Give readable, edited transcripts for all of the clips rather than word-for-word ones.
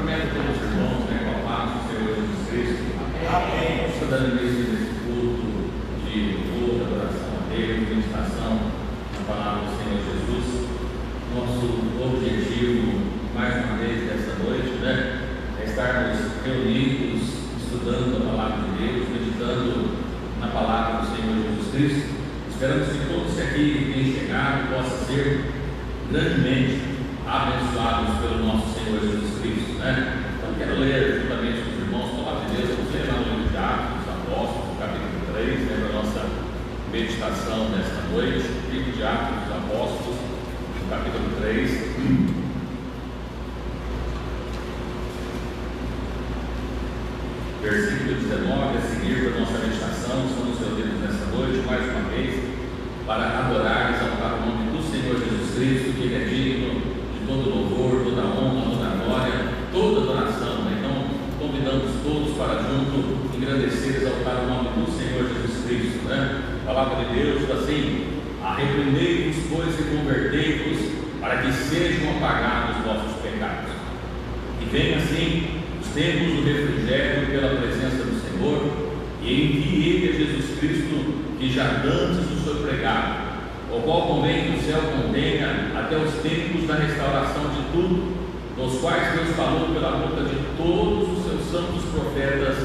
Cumprimento todos os irmãos, né, com a paz do Senhor Jesus Cristo. Amém. Estou dando início nesse culto de louvor, adoração a Deus, meditação na palavra do Senhor Jesus. Nosso objetivo, mais uma vez, dessa noite, né, é estarmos reunidos, estudando a palavra de Deus, meditando na palavra do Senhor Jesus Cristo. Esperamos que todos que aqui têm chegado possam ser grandemente abençoados pelo nosso Senhor Jesus Cristo, né? Então quero ler juntamente com os irmãos a palavra de Deus. Vamos ler lá no livro de Atos dos Apóstolos, capítulo 3, né, para a nossa meditação desta noite. Livro de Atos dos Apóstolos, capítulo 3. Versículo 19 a seguir para a nossa meditação. Estamos reunidos nesta noite mais uma vez para adorar e exaltar o nome do Senhor Jesus Cristo, que Ele é digno de todo louvor, toda honra, toda glória, toda adoração, né? Então convidamos todos para junto engrandecer e exaltar o nome do Senhor Jesus Cristo, né? A palavra de Deus diz assim: arrependei-vos, pois, e convertei-vos, para que sejam apagados os vossos pecados, e venha assim os tempos do refrigério pela presença do Senhor, e envie Ele a Jesus Cristo, que já dantes nos foi pregado, o qual convém que o céu contenha até os tempos da restauração de tudo, nos quais Deus falou pela boca de todos os seus santos profetas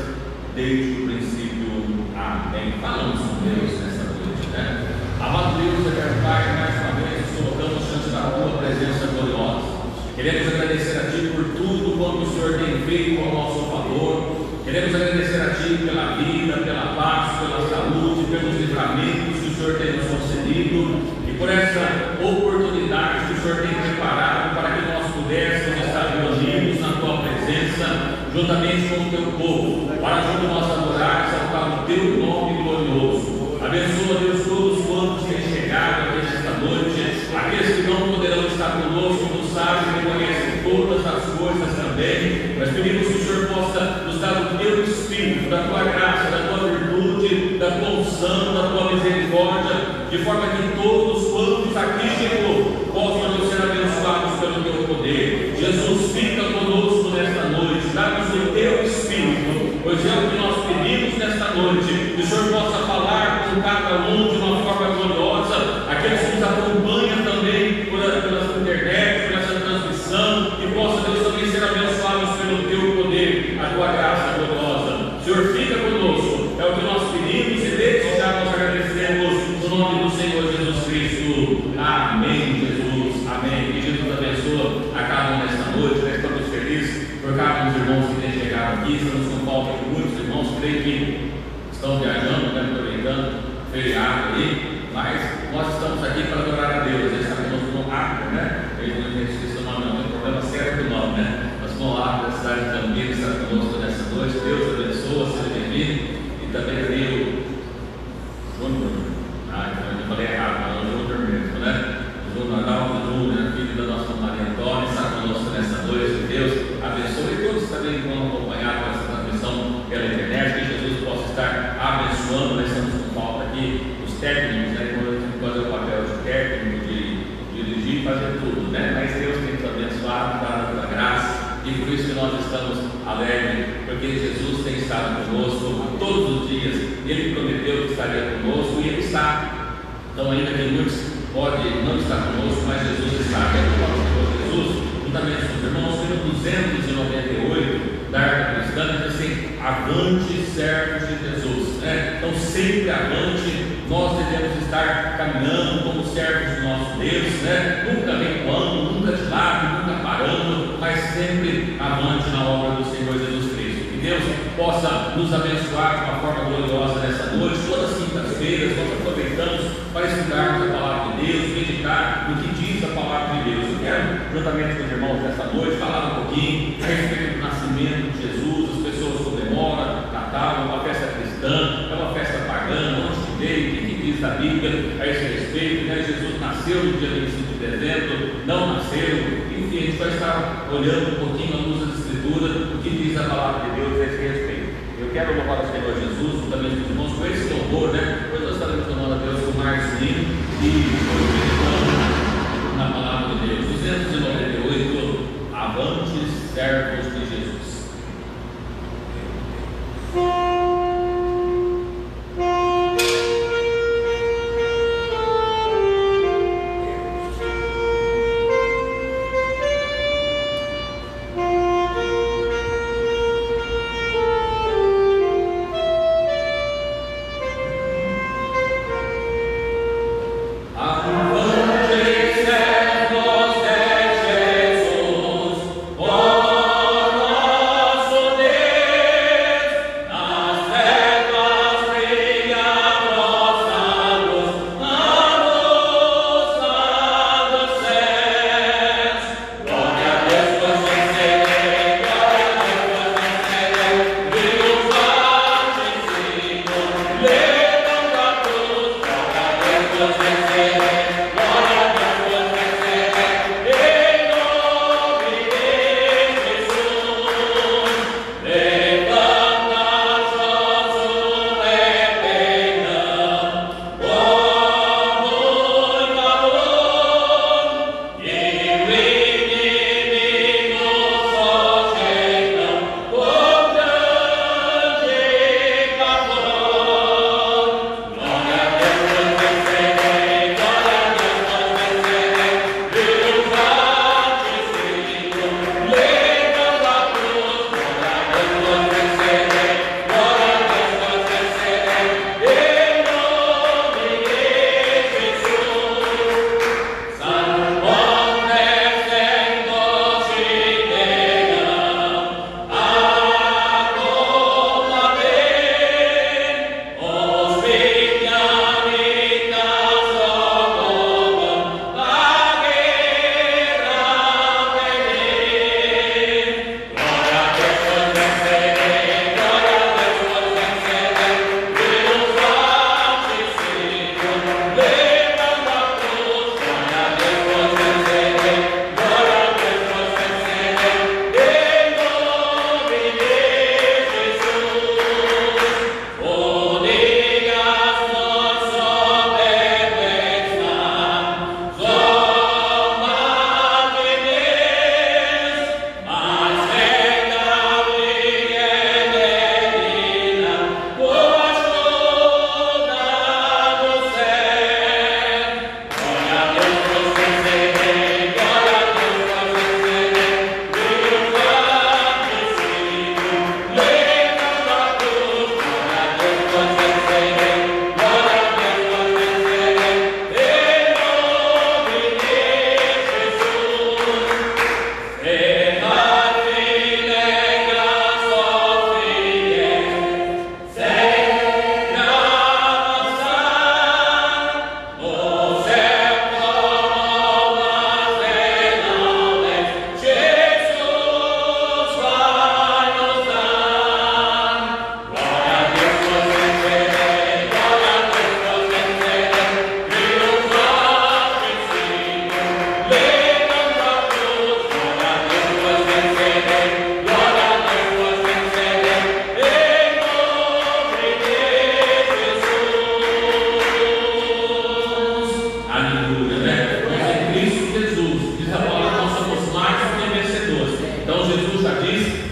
desde o princípio. Amém. Falamos com Deus nessa noite, né? Amado Deus, eterno Pai, mais uma vez nos colocamos diante da tua presença gloriosa. Queremos agradecer a Ti por tudo quanto o Senhor tem feito ao nosso favor. Queremos agradecer a Ti pela vida, pela paz, pela saúde, pelos livramentos que o Senhor tem nos concedido e por essa oportunidade que o Senhor tem preparado para que nós pudéssemos estar reunidos na Tua presença, juntamente com o Teu povo, para junto nós adorar e exaltar o Teu nome glorioso. Abençoa, Deus, todos quantos têm chegado aqui nesta noite, aqueles que não poderão estar conosco, não sabem, reconhecem todas as coisas também, mas pedimos que o Senhor possa nos dar o Teu Espírito, da Tua graça, da Tua virtude, da Tua unção, da Tua misericórdia, de forma que todos quantos aqui chegou possam ser abençoados pelo Teu poder. Jesus, fica conosco nesta noite, dá-nos o Teu Espírito, pois é o que nós pedimos nesta noite, que o Senhor possa falar com cada um de uma forma gloriosa, aqueles que nos acompanham também pela internet, por essa transmissão, que possa, Deus, também ser abençoados pelo Teu poder, a Tua graça gloriosa. Senhor, fica conosco, é o que nós pedimos e desde já nós agradecemos no nome do Senhor Jesus Cristo. Amém, Jesus, amém. Que Jesus abençoe a cada um nesta noite, né? Estamos felizes por cada um dos irmãos que têm chegado aqui. Estamos com falta de muitos irmãos, creio que estão viajando, né? Aproveitando o feriado aí, mas nós estamos aqui para adorar a Deus. Eles estão conosco no Acre, né? Eles não esqueci o nome, não tem problema certo do nome, né? Mas com o Acre da cidade de Campinas está conosco nessa noite. Deus abençoe, seja bem-vindo. E também ali o Júnior, eu falei errado, mas é o Júnior mesmo, né? O Júnior Arnaldo Júnior, filho da nossa Maria Antônia, está conosco nessa noite. Deus abençoe e todos também que vão acompanhar essa transmissão pela internet, que Jesus possa estar abençoando. Nós estamos com falta aqui os técnicos, né? Quando eu tenho que fazer o papel de técnico, de dirigir e fazer tudo, né? Mas Deus tem nos abençoado, dado pela graça, e por isso que nós estamos alegres, porque Jesus tem estado conosco todos os dias. Ele prometeu que estaria conosco e Ele está. Então, ainda que muitos podem não estar conosco, mas Jesus está. Quero falar com o Senhor Jesus, juntamente com os irmãos, no 298 da Arca Cristã, diz assim: avante, servos de Jesus, né? Então, sempre avante, nós devemos estar caminhando como servos do nosso Deus, né? Nunca recuando, nunca de lado, nunca parando, mas sempre avante na obra do Senhor Jesus Cristo. Que Deus possa nos abençoar de uma forma gloriosa nessa noite. Todas as quintas-feiras nós aproveitamos para estudarmos a palavra de Deus, meditar no que diz a palavra de Deus. Eu quero, juntamente com os irmãos nessa noite, falar um pouquinho a respeito do nascimento de Jesus. As pessoas comemoram Natal, é uma festa cristã, é uma festa pagã, onde que veio, o que diz a Bíblia a esse respeito, né? Jesus nasceu no dia 25 de dezembro, não nasceu. Enfim, a gente vai estar olhando um pouquinho à luz da Escritura, o que diz a palavra de Deus a esse respeito. Eu quero louvar o Senhor Jesus, juntamente com os irmãos, com esse louvor, né? Depois nós estaremos louvando a Deus com mais lindo e meditando na palavra de Deus. 298, avantes, servos de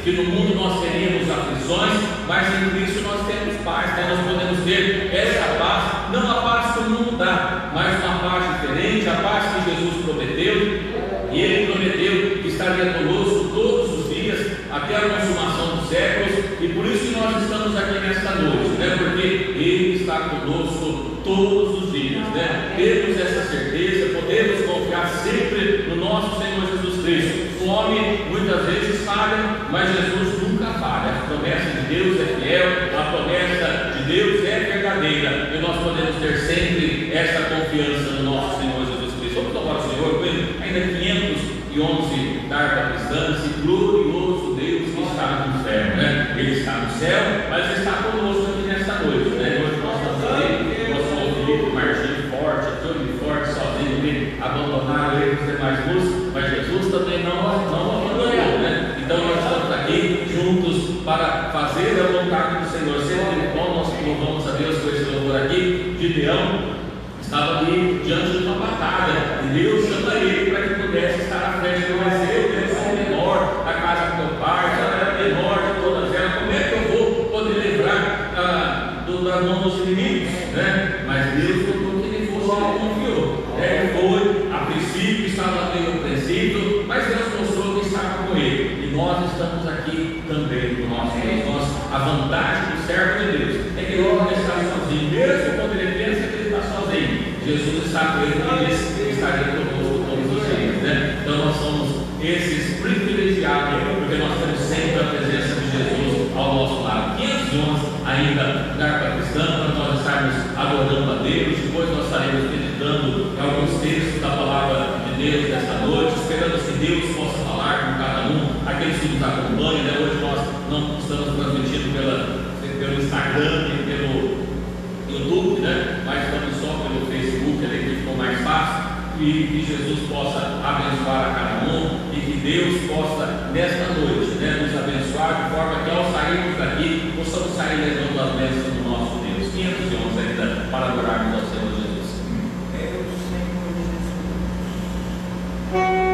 Que no mundo nós teríamos aflições, mas em Cristo nós temos paz, né? Nós podemos ter essa paz, não a paz que o mundo dá, mas uma paz diferente, a paz que Jesus prometeu, e Ele prometeu que estaria conosco todos os dias, até a consumação dos séculos, e por isso que nós estamos aqui nesta noite, né? Porque Ele está conosco todos os dias, né? Temos essa certeza, podemos confiar sempre no nosso Senhor Jesus Cristo. O homem muitas vezes falha, mas Jesus nunca falha. A promessa de Deus é fiel, a promessa de Deus é verdadeira, e nós podemos ter sempre essa confiança no nosso Senhor Jesus Cristo. Vamos louvar o Senhor com Ele, ainda 511 da harpa cristã, esse glorioso Deus que está no céu, né? Ele está no céu, mas está conosco aqui nesta noite, né? Hoje nós estamos ali, nosso ouvido, Martinho forte, Antônio forte, sozinho, ele abandonaram ele com os demais músicos, mas Jesus também não abandonou, né? Então nós estamos aqui juntos para fazer a vontade do Senhor. Sempre bom, nós louvamos a Deus com esse louvor aqui. Gideão estava ali diante de uma batalha, e Deus chama ele para que pudesse estar à frente do exército. Ele sou menor, a casa do meu pai, já era menor de todas elas. Como é que eu vou poder livrar da mão dos inimigos, né? Mas Deus contou que ele fosse, ele confiou. Ele foi, a princípio estava meio apreensivo, mas Deus mostrou que estava com ele. E nós estamos aqui também com o nosso Deus. A vantagem do servo de Deus é que ele não está sozinho, mesmo quando ele pensa que ele está sozinho. Jesus está com ele e diz que estaria conosco todos os dias, né? Então nós somos esses privilegiados, porque nós temos sempre a presença de Jesus ao nosso lado. 511 ainda da harpa cristã, para nós estarmos adorando a Deus. Depois nós estaremos meditando em alguns textos da palavra de Deus nesta noite, esperando que Deus possa falar com cada um, aqueles que nos acompanham, né? Hoje nós não estamos transmitindo pelo Instagram e pelo YouTube, né? Mas estamos só pelo Facebook, ali que ficou mais fácil. E que Jesus possa abençoar a cada um, e que Deus possa nesta noite, né, nos abençoar de forma que ao sairmos daqui possamos sair levando as bênçãos do nosso Deus. 511 ainda para adorarmos ao Senhor Jesus. Oh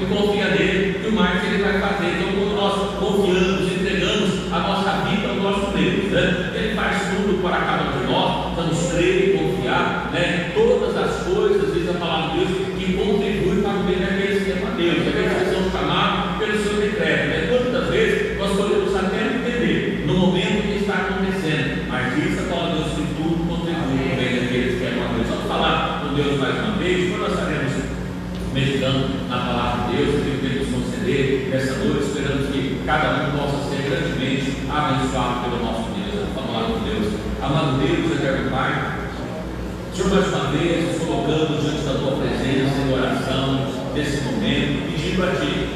e confia nele, e o mais ele vai fazer. Então, quando nós confiamos, entregamos a nossa vida ao nosso Deus, né? Ele faz tudo para cada um de nós, vamos crer e confiar, né? Todas as coisas, diz a palavra de Deus, que contribuem para o bem daqueles que amam a Deus, aqueles que são chamados pelo seu decreto, né? Quantas vezes nós podemos até entender no momento que está acontecendo, mas diz a palavra de Deus que tudo contribui para o bem daqueles que amam a Deus. Vamos falar com Deus mais uma vez, quando nós estaremos meditando na palavra de Deus, que Ele nos conceder nessa noite, esperamos que cada um possa ser grandemente abençoado pelo nosso Deus. Vamos falar com Deus. Amado Deus, eterno Pai, Senhor, mais uma vez nos colocamos diante da Tua presença em oração nesse momento, pedindo a Ti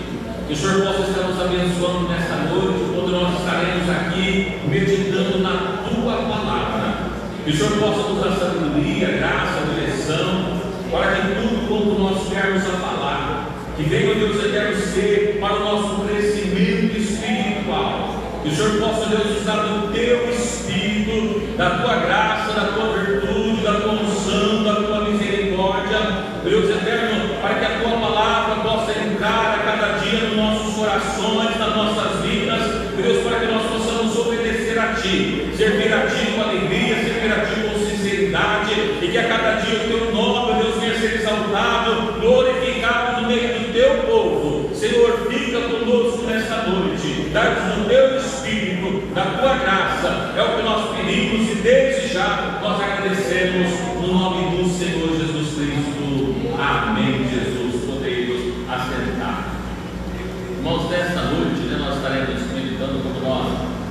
que o Senhor possa estar nos abençoando nessa noite, quando nós estaremos aqui meditando na Tua palavra. Que o Senhor possa nos dar sabedoria, graça, direção, para que tudo quanto nós queremos a palavra, que venha, Deus eterno, ser para o nosso crescimento espiritual. Que o Senhor possa, Deus, usar do Teu Espírito, da Tua graça, da Tua virtude, da Tua unção, da Tua misericórdia, Deus eterno, para que a Tua palavra possa entrar a cada dia nos nossos corações, nas nossas vidas, Deus, para que nós possamos obedecer a Ti, servir a Ti com alegria, servir a Ti com sinceridade, e que a cada dia o Teu nome, Deus, venha ser exaltado, glorificado no meio do Teu povo. Senhor, fica conosco nessa noite, dá-nos o Teu Espírito, da Tua graça, é o que nós pedimos e desde já nós agradecemos no nome do Senhor Jesus Cristo. Amém. Jesus, podemos assentar. Irmãos, nesta noite, nós estaremos meditando, como nós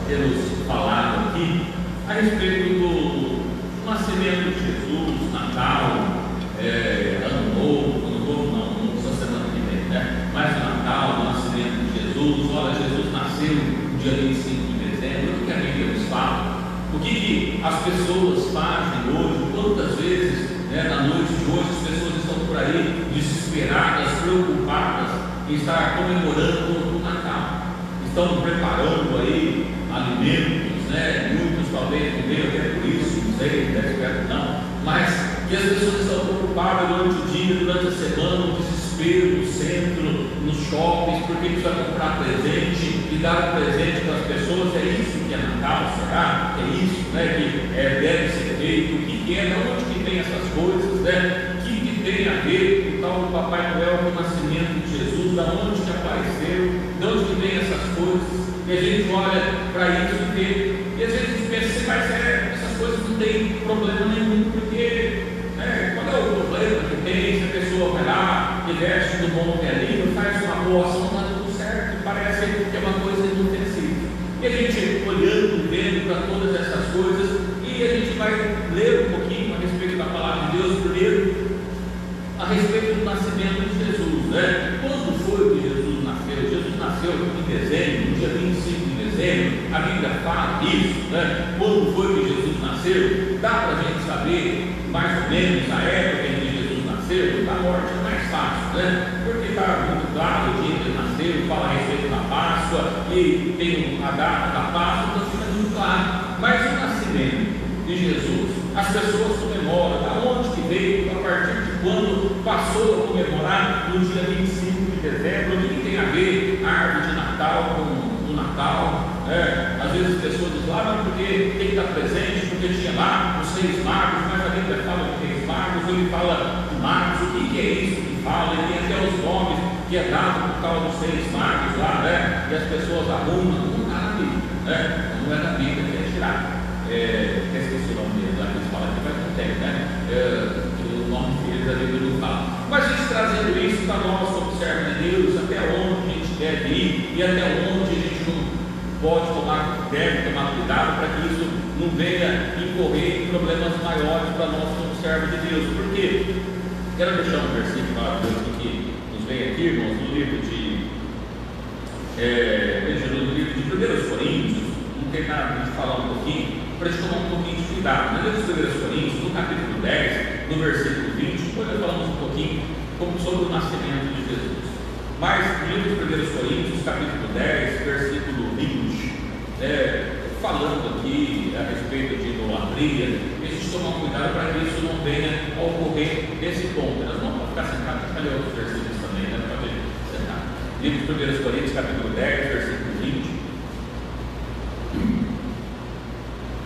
temos falado aqui, a respeito do nascimento de Jesus, Natal, Ano Novo não, essa semana que vem, né? Mas Natal, o nascimento de Jesus. Olha, Jesus nasceu no dia 25 de dezembro. O que a Bíblia nos fala? O que as pessoas fazem hoje? Quantas vezes, na noite de hoje, as pessoas estão por aí desesperadas, preocupadas em estar comemorando o Natal, estão preparando aí alimentos, muitos talvez não venham até por isso, não sei, espero não, mas que as pessoas estão preocupadas durante o dia, durante a semana, no desespero, no centro, nos shoppings, porque precisa comprar presente e dar um presente para as pessoas. É isso que é Natal, será? É isso que deve ser feito? O que é? De onde que tem essas coisas? O que tem a ver com o tal do Papai Noel, com o nascimento de Jesus? Da onde que apareceu? De onde que vem essas coisas? E a gente olha para isso e às vezes pensa, mas essas coisas não tem problema nenhum, porque qual é o problema que tem? Se a pessoa vai lá e veste do bom velhinho, faz uma boa ação, está tudo certo, parece que é uma coisa inofensiva. E a gente olhando, vendo para todas essas coisas, e a gente vai ler um pouquinho a respeito da palavra de Deus, primeiro a respeito do nascimento de Jesus. Quando foi que Jesus nasceu? Jesus nasceu em dezembro, no dia 25 de dezembro, a Bíblia fala isso, quando foi que Jesus nasceu? Dá para a gente saber mais ou menos a época em que Jesus nasceu. Da morte é mais fácil, porque está muito claro o dia que ele nasceu, fala a respeito da Páscoa e tem a data da Páscoa, então fica muito claro. Mas o nascimento de Jesus, as pessoas comemoram, da onde que veio, a partir de quando passou a comemorar no dia 25 de dezembro, o que tem a ver a árvore de Natal com o Natal? Às vezes as pessoas dizem, não, porque tem que estar presente, porque tinha lá os Reis Magos, mas a Bíblia fala de Reis Magos, ele fala de magos, o que é isso que fala? Ele tem até os nomes que é dado por causa dos Reis Magos lá, e as pessoas arrumam, não está na Bíblia, não é na Bíblia que é tirado. Esqueci o nome deles, lá que eles falam que faz um tempo, o nome deles a Bíblia não fala. Mas a gente trazendo isso para nós, como servo de Deus, até onde a gente deve ir e até onde a gente não deve tomar cuidado para que isso não venha incorrer em problemas maiores para nós como servos de Deus. Porque quero deixar um versículo maravilhoso que nos vem aqui, irmãos, no livro de 1 Coríntios, não tem nada de falar um pouquinho, para a gente tomar um pouquinho de cuidado. No livro de 1 Coríntios, no capítulo 10, no versículo 20, depois nós falamos um pouquinho sobre o nascimento de Jesus. Mas no livro de 1 Coríntios, capítulo 10, versículo 20, falando aqui a respeito de idolatria, a gente tomar cuidado para que isso não venha a ocorrer nesse ponto. Nós não vamos ficar sentados, cadê outros versículos também, pode sentar. Livro de 1 Coríntios, capítulo 10, versículo 20.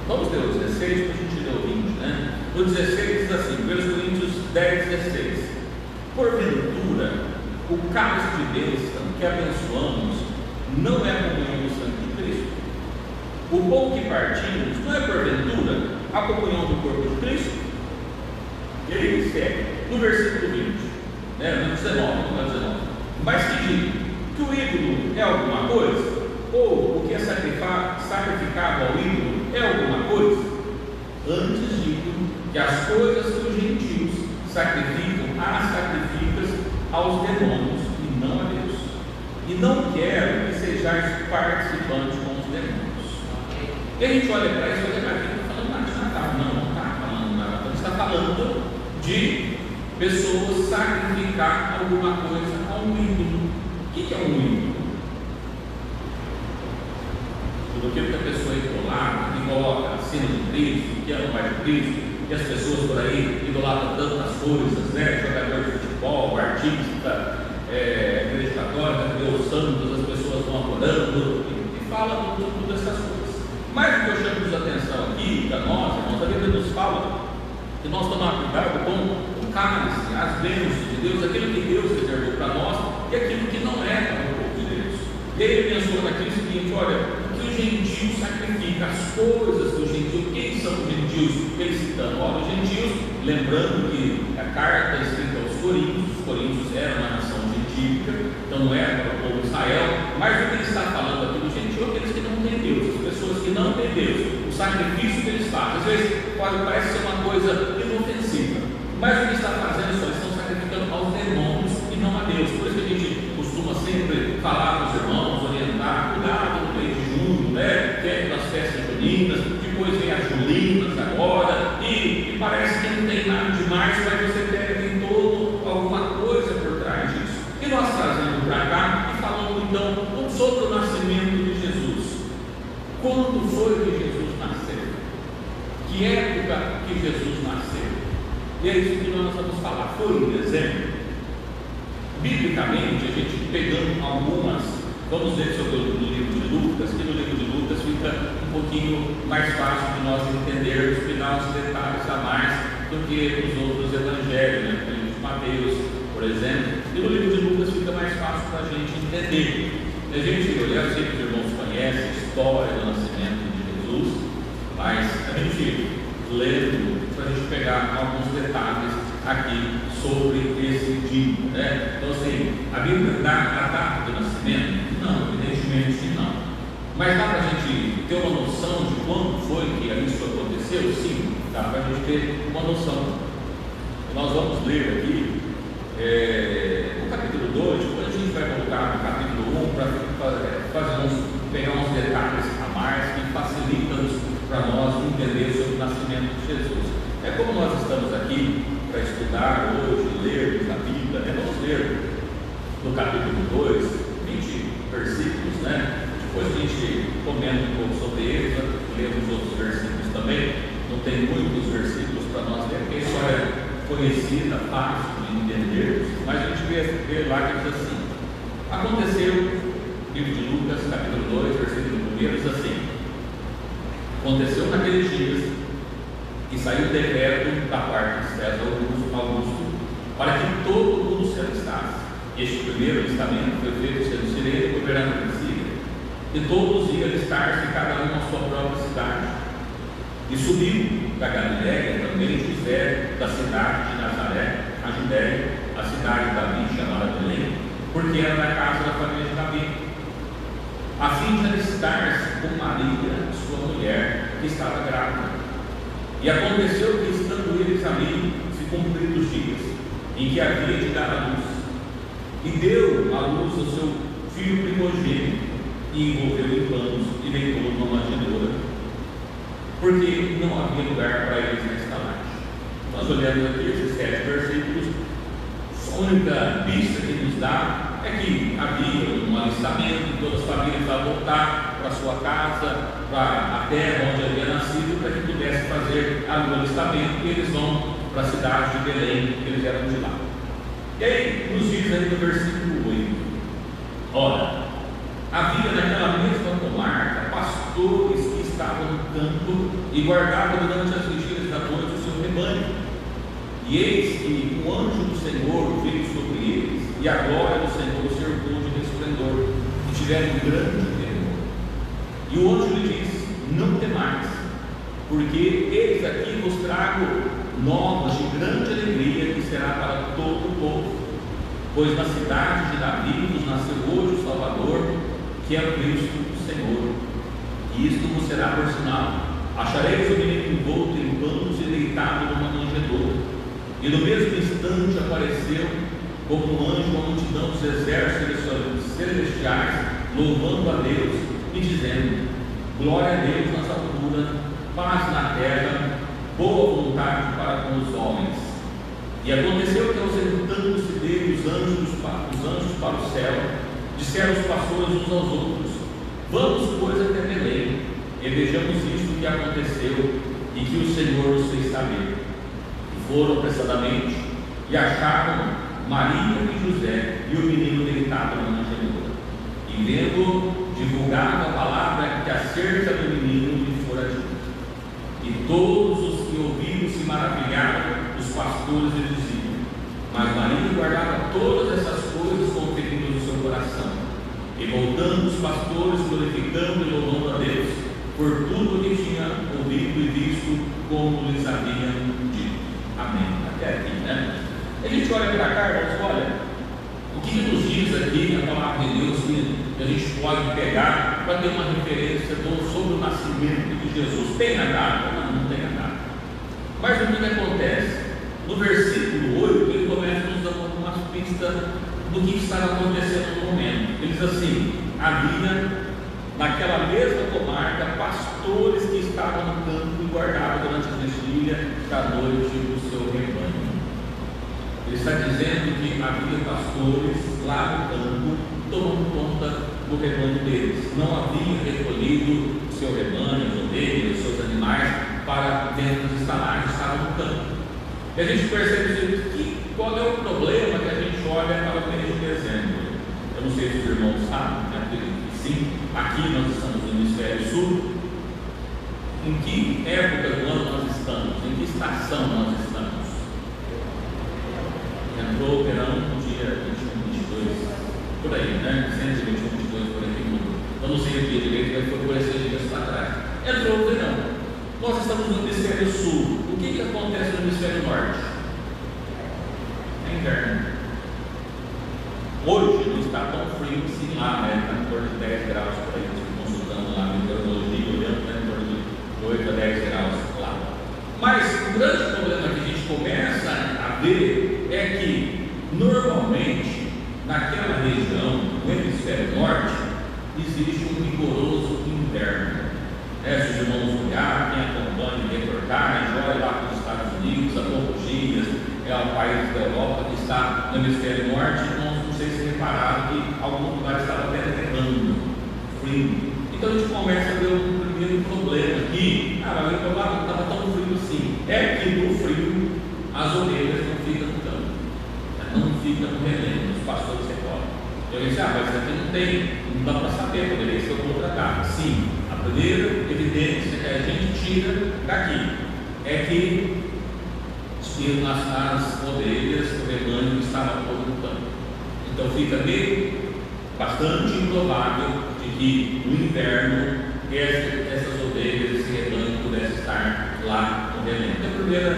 Vamos ler o 16, para a gente ler o 20, né? O 16 diz assim, 1 Coríntios 10, 16. Porventura, o cálice de bênção que abençoamos não é a comunhão do sangue de Cristo? O pão que partimos não é porventura a comunhão do corpo de Cristo? E aí ele segue, no versículo 20, né? No 19, não é 19. Mas que diga que o ídolo é alguma coisa? Ou o que é sacrificado ao ídolo é alguma coisa? Antes digo que as coisas que os gentios sacrificam, as sacrificas aos demônios e não a Deus. E não quero que sejais participantes com os demônios. E a gente olha para isso e olha para aqui, não está falando nada de Natal. Não está falando nada. Então está falando de pessoas sacrificar alguma coisa a um ídolo. O que é um ídolo? Tudo aquilo que a pessoa idolatra, que coloca acima de Cristo, que ama mais de Cristo, e as pessoas por aí idolatram tantas coisas, né? Jogador de futebol, artista, igreja católica, Deus Santos, as pessoas vão adorando e falam tudo dessas coisas. Mas o que eu chamo de atenção aqui, para nós, irmãos, a Bíblia nos fala que nós tomamos cuidado com o cálice, as bênçãos de Deus, aquilo que Deus reservou para nós e aquilo que não é para o povo de Deus. E aí ele pensou naquilo seguinte: olha, o que os gentios sacrificam, as coisas que os gentios, quem são os gentios? Ele citando, olha, os gentios, lembrando que a carta escrita aos Coríntios, os Coríntios eram uma nação gentílica, então não era para o povo de Israel, mas o que ele está falando aqui do gentio é aqueles que não têm Deus, as pessoas que não têm Deus, o sacrifício que eles fazem. Às vezes parece ser uma coisa inofensiva, mas o que está fazendo é só, eles estão sacrificando aos demônios e não a Deus. Por isso que a gente costuma sempre falar para os irmãos, orientar, cuidado no mês de junho, né? Que das festas juninas, depois vem as julinas agora, e parece que não tem nada demais, mas você deve ter alguma coisa por trás disso. E nós trazendo para cá e falando então sobre o nascimento de Jesus. Quando foi que Jesus nasceu? Que época que Jesus nasceu? E é isso que nós vamos falar. Foi em dezembro? Biblicamente, a gente pegando algumas, vamos ver sobre o livro de Lucas, que no livro de Lucas fica um pouquinho mais fácil de nós entendermos, pegar uns detalhes a mais do que os outros evangelhos, né? O livro de Mateus, por exemplo, e no livro de Lucas fica mais fácil para a gente entender. A gente olhar, sei que os irmãos conhecem a história do nascimento de Jesus, mas a gente lendo, para a gente pegar alguns detalhes aqui sobre esse dia, né? Então assim, a Bíblia dá a data do nascimento? Não, evidentemente que não, mas dá para a gente ter uma noção de quando foi que isso aconteceu? Sim, dá para a gente ter uma noção. Nós vamos ler aqui no capítulo 2, depois a gente vai voltar no capítulo 1 para pegar uns detalhes a mais que facilitam para nós entender sobre o nascimento de Jesus. É como nós estamos aqui para estudar hoje, ler a Bíblia, né? Vamos ler no capítulo 2, 20 versículos, né? Depois a gente comenta um pouco sobre eles, lemos os outros versículos também. Não tem muitos versículos para nós ler, porque a história é conhecida, fácil de entender, mas a gente vê lá que diz assim: aconteceu, livro de Lucas, capítulo 2, versículo 1, diz assim: aconteceu naqueles dias que saiu o decreto da parte de César Augusto para que todo mundo se alistasse. Este primeiro alistamento foi feito sendo Cirene, governador de Síria, e todos iam alistar-se, cada um na sua própria cidade. E subiu da Galiléia também José, da cidade de Nazaré, a Judéia, a cidade de Davi, chamada Belém, porque era da casa da família de Davi, a fim de alistar-se com Maria, sua mulher, que estava grávida. E aconteceu que, estando eles ali, se cumpriram os dias em que havia de dar a luz, e deu à luz o seu filho primogênito, e envolveu em panos e deitou numa manjedoura, porque não havia lugar para eles na estalagem. Nós olhamos aqui esses 7 versículos, a única pista que nos dá é que havia um alistamento, todas as famílias a voltar para sua casa, para a terra onde havia nascido, para que pudesse fazer o alistamento, e eles vão para a cidade de Belém, que eles eram de lá. E aí nos diz aí no versículo 8: Ora, havia naquela mesma comarca pastores que estavam no campo e guardavam durante as vigílias da noite o seu rebanho. E eis que o anjo do Senhor veio sobre eles, e a glória do Senhor cercou de resplendor, e tiveram um grande temor. E o anjo lhe disse: não temais, porque eis aqui vos trago novas de grande alegria, que será para todo o povo. Pois na cidade de Davi vos nasceu hoje o Salvador, que é o Cristo do Senhor. E isto vos será por sinal: achareis o menino envolto em panos e deitado numa manjedoura. E no mesmo instante apareceu como um anjo uma multidão dos exércitos celestiais, louvando a Deus e dizendo: glória a Deus nas alturas, paz na terra, boa vontade para com os homens. E aconteceu que, ausentando-se dele os anjos para o céu, disseram os pastores uns aos outros: vamos, pois, até Belém, e vejamos isto que aconteceu e que o Senhor nos fez saber. E foram apressadamente e acharam Maria e José e o menino deitado na manjedoura. E vendo, divulgaram a palavra que acerca do menino lhe fora dita. E todos os que ouviram se maravilharam dos pastores e diziam: mas Maria guardava todas essas coisas conferidas no seu coração. E voltando os pastores, glorificando e louvando a Deus por tudo o que tinha ouvido e visto, como lhes havia dito. Amém. Até aqui, né? A gente olha para cá, irmãos, olha, o que nos diz aqui a palavra de Deus que a gente pode pegar para ter uma referência sobre o nascimento de Jesus? Tem a data? Não tem a data. Mas o que acontece? No versículo 8, ele começa a nos dar algumas pistas do que estava acontecendo no momento. Ele diz assim: havia naquela mesma comarca pastores que estavam no campo e guardavam durante a vigília da noite o seu rebanho. Ele está dizendo que havia pastores lá no campo tomando conta do rebanho deles. Não haviam recolhido o seu rebanho, as ovelhas, os seus animais para dentro dos estábulos, estavam no campo. E a gente percebe que qual é o problema que a gente olha para o mês de dezembro. Eu não sei se os irmãos sabem, né? Sim, aqui nós estamos no hemisfério sul. Em que época do ano nós estamos? Em que estação nós estamos? Entrou o verão no dia 21, 22, por aí, né? 121, 22, por aí. Eu não sei o dia direito, mas foi por esses dias para trás. Entrou o verão. Nós estamos no hemisfério sul. O que acontece no hemisfério norte? É inverno. Hoje não está tão frio assim lá, né? Está em torno de 10 graus por aí, consultando lá a meteorologia, olhando, está em torno de 8 a 10 graus lá. Mas o grande problema que a gente começa a ver é que, normalmente, naquela região, no hemisfério norte, existe um rigoroso inverno. Se os irmãos olharem, quem acompanha reportagem, olha lá para os Estados Unidos, há poucos dias, é o país da Europa que está no hemisfério norte. Não sei se repararam que alguns lugares estavam até nevando, frio. Então a gente começa a ver um primeiro problema aqui. Mas o problema não estava tão frio assim. É que no frio as ovelhas não ficam no campo, não ficam no rebanho, os pastores recolhem. Eu disse: mas isso aqui não dá para saber, poderia ser outra data. Sim, a primeira evidência que a gente tira daqui é que as ovelhas, o rebanho estava todo no campo. Então fica bastante improvável de que no inverno essas ovelhas, esse rebanho pudesse estar lá no rebanho. Então a primeira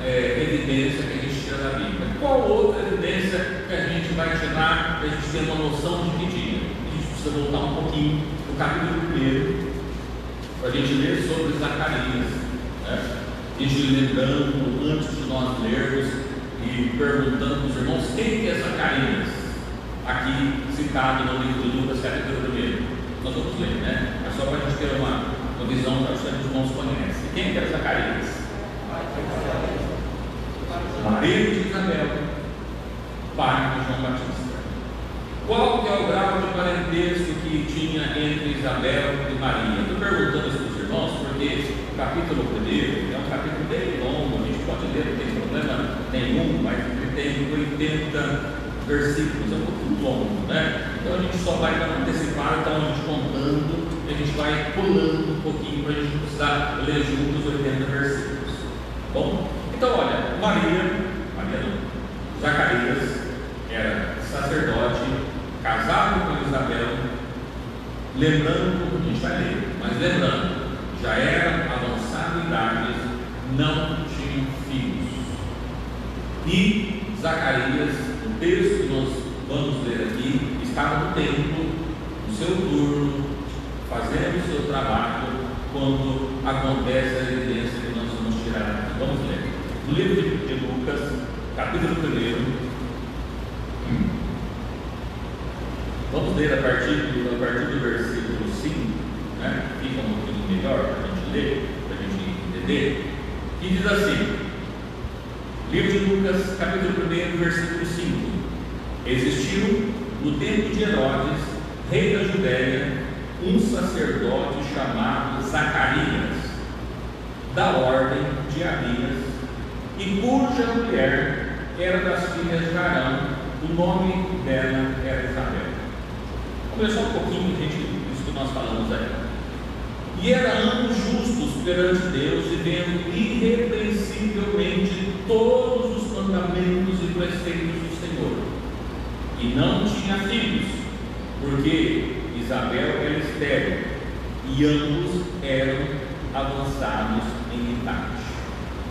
evidência que a gente tira da Bíblia. Qual outra evidência que a gente vai tirar para a gente ter uma noção de que dia? A gente precisa voltar um pouquinho no capítulo 1 para a gente ler sobre Zacarias, né? A gente lembrando, antes de nós lermos e perguntando para os irmãos quem é Zacarias, aqui citado no livro de Lucas, capítulo 1. Nós vamos ler, né? Mas só para a gente ter uma visão que os irmãos conhecem. Quem é Zacarias? Marido de Isabel, pai de João Batista. Qual que é o grau de parentesco que tinha entre Isabel e Maria? Estou perguntando isso para os irmãos porque o capítulo 1 é um capítulo bem longo, a gente pode ler, não tem problema nenhum, mas ele tem 80 versículos, é um pouquinho longo, né? Então a gente só vai dando antecipado, então a gente contando, e a gente vai pulando um pouquinho para a gente precisar ler juntos os 80 versículos. Bom, então olha, Zacarias era sacerdote, casado com Isabel, lembrando, a gente vai ler, mas lembrando, já era avançado em idade, não tinham filhos. E Zacarias, o texto que nós vamos ler aqui, estava no templo, no seu turno, fazendo o seu trabalho, quando acontece a evidência que nós vamos tirar aqui. Vamos ler. No livro de Lucas, capítulo 1. Vamos ler a partir do versículo 5, né? Fica um pouquinho melhor para a gente ler, para a gente entender. E diz assim: livro de Lucas, capítulo 1, versículo 5. Existiu no tempo de Herodes, rei da Judéia, um sacerdote chamado Zacarias, da ordem de Abias, e cuja mulher era das filhas de Arão, o nome dela era Isabel. Vamos ver só um pouquinho, gente, isso que nós falamos aí. E eram ambos justos perante Deus, vivendo irrepreensivelmente todos os mandamentos e preceitos do Senhor. E não tinha filhos, porque Isabel era estéril, e ambos eram avançados em idade.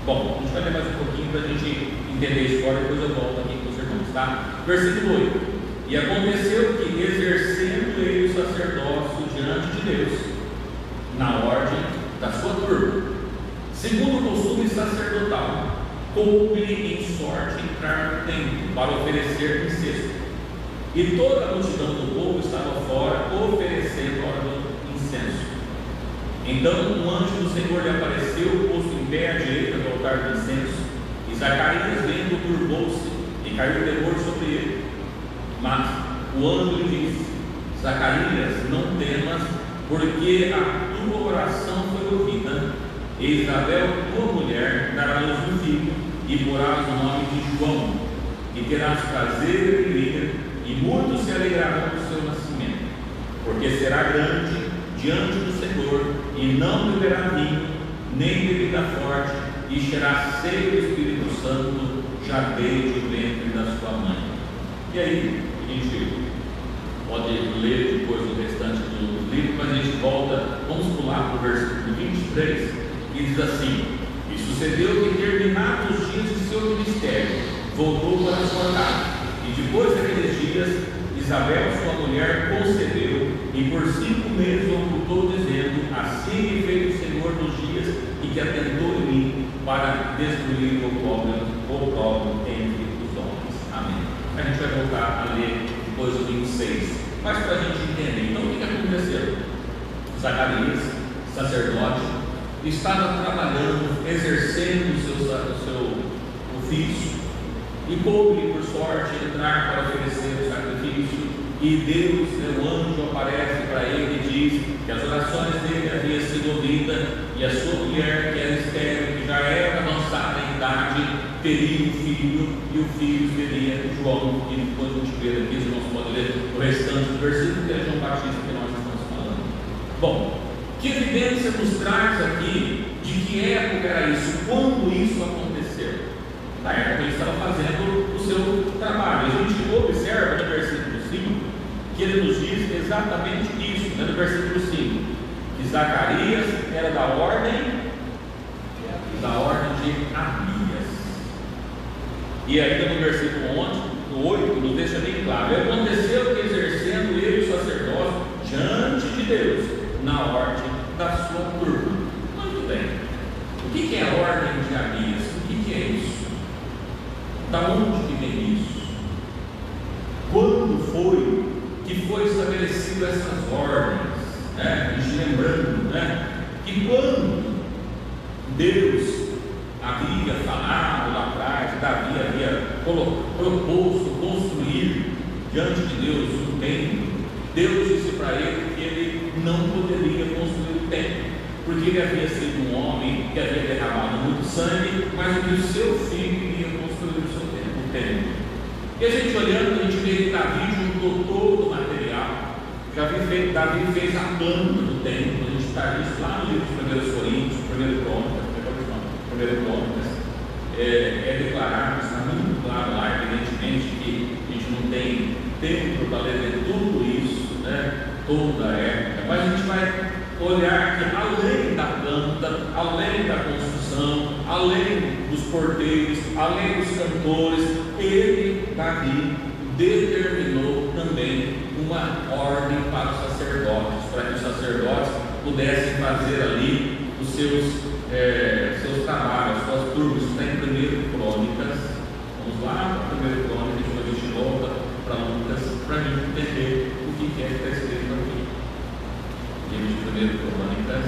Bom, a gente vai ler mais um pouquinho para a gente entender a história, depois eu volto aqui com os irmãos, tá? Versículo 8. E aconteceu que, exercendo ele o sacerdócio diante de Deus, na ordem da sua turma, segundo o costume sacerdotal, coube em sorte entrar no templo para oferecer incenso. E toda a multidão do povo estava fora, oferecendo o incenso. Então um anjo do Senhor lhe apareceu, posto em pé à direita do altar do incenso, e Zacarias, vendo, turbou-se, e caiu temor sobre ele. Mas o anjo lhe disse: Zacarias, não temas, porque a tua oração foi ouvida, e Isabel, tua mulher, dará luz um filho, e porás o nome de João, e terás prazer e alegria, e muitos se alegrarão do seu nascimento, porque será grande diante do Senhor, e não beberá vinho, nem bebida forte, e será cheio do Espírito Santo, já desde o ventre da sua mãe. E aí, a gente pode ler depois o restante do livro, mas a gente volta, vamos pular para o versículo 23, e diz assim: e sucedeu que, terminados os dias de seu ministério, voltou para sua casa, e depois daqueles dias, Isabel, sua mulher, concebeu, e por 5 meses ocultou, dizendo: assim fez o Senhor nos dias e que atentou em mim, para destruir o opróbrio entre os homens. Amém. A gente vai voltar a ler depois o 26, mas para a gente entender. Então, o que aconteceu? Zacarias, sacerdote, estava trabalhando, exercendo o seu ofício, e coube-lhe por sorte entrar para oferecer o sacrifício, e Deus, o anjo, aparece para ele e diz que as orações dele haviam sido ouvidas, e a sua mulher, que era estéril, que já era avançada em idade, teria um filho, e o filho seria João. E depois a gente vê aqui, se nós podemos ler o restante do versículo, que é João Batista que nós estamos falando. Bom, que evidência nos traz aqui de que época era isso? Quando isso aconteceu? Na época que ele estava fazendo o seu trabalho. A gente observa no versículo 5 que ele nos diz exatamente isso, né? No versículo 5, que Zacarias era da ordem de Abias. E ainda no versículo 8 nos deixa bem claro: e aconteceu que, exercendo ele o sacerdócio diante de Deus, na ordem da sua turma. Muito bem. O que é a ordem de Abias? O que é isso? Da onde que vem isso? Quando foi que foi estabelecido essas ordens? Né? A gente lembrando, né? Que quando Deus havia falado lá atrás, Davi havia proposto construir diante de Deus um templo, Deus disse para ele que ele não poderia construir o templo, porque ele havia sido um homem que havia derramado muito sangue, mas que o seu filho iria construir o seu templo. E a gente olhando, a gente vê que Davi juntou todo o material. Davi fez a planta do templo. A gente está isso lá no livro de 1 Coríntios, 1 Crônicas, é declarado, está muito claro lá, evidentemente, que a gente não tem tempo para ler tudo isso, né, toda a época, mas a gente vai olhar que além da planta, além da construção, além dos porteiros, além dos cantores, Davi, determinou também uma ordem para os sacerdotes, para que os sacerdotes pudessem fazer ali os seus trabalhos, suas turmas. Está em 1 Crônicas. Vamos lá para 1 Crônicas, depois a gente volta para Lucas, para a gente entender o que é que está escrito aqui. Livro de 1 Crônicas,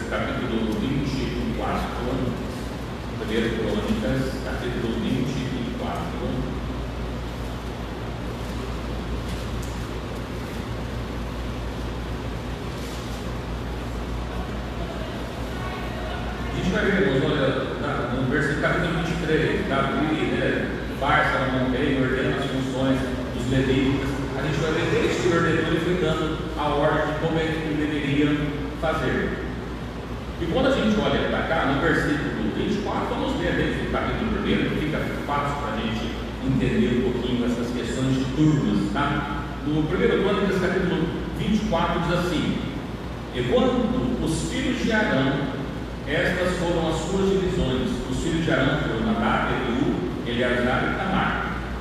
capítulo 24. 1 Crônicas, capítulo 24. A gente vai ver, no versículo capítulo 23, Davi faz Salomão rei, ordena as funções dos levitas. A gente vai ver desde que o ordenou, ele foi dando a ordem de como é que ele deveria fazer. E quando a gente olha para cá, no versículo 24, vamos ver desde o capítulo 1, que fica fácil para a gente entender um pouquinho essas questões de turmas, tá? No 1 Crônicas, capítulo 24, diz assim: e quando os filhos de Arão, estas foram as suas divisões. Os filhos de Arão foram Nadab, Abiú, Eleazar e Tamar.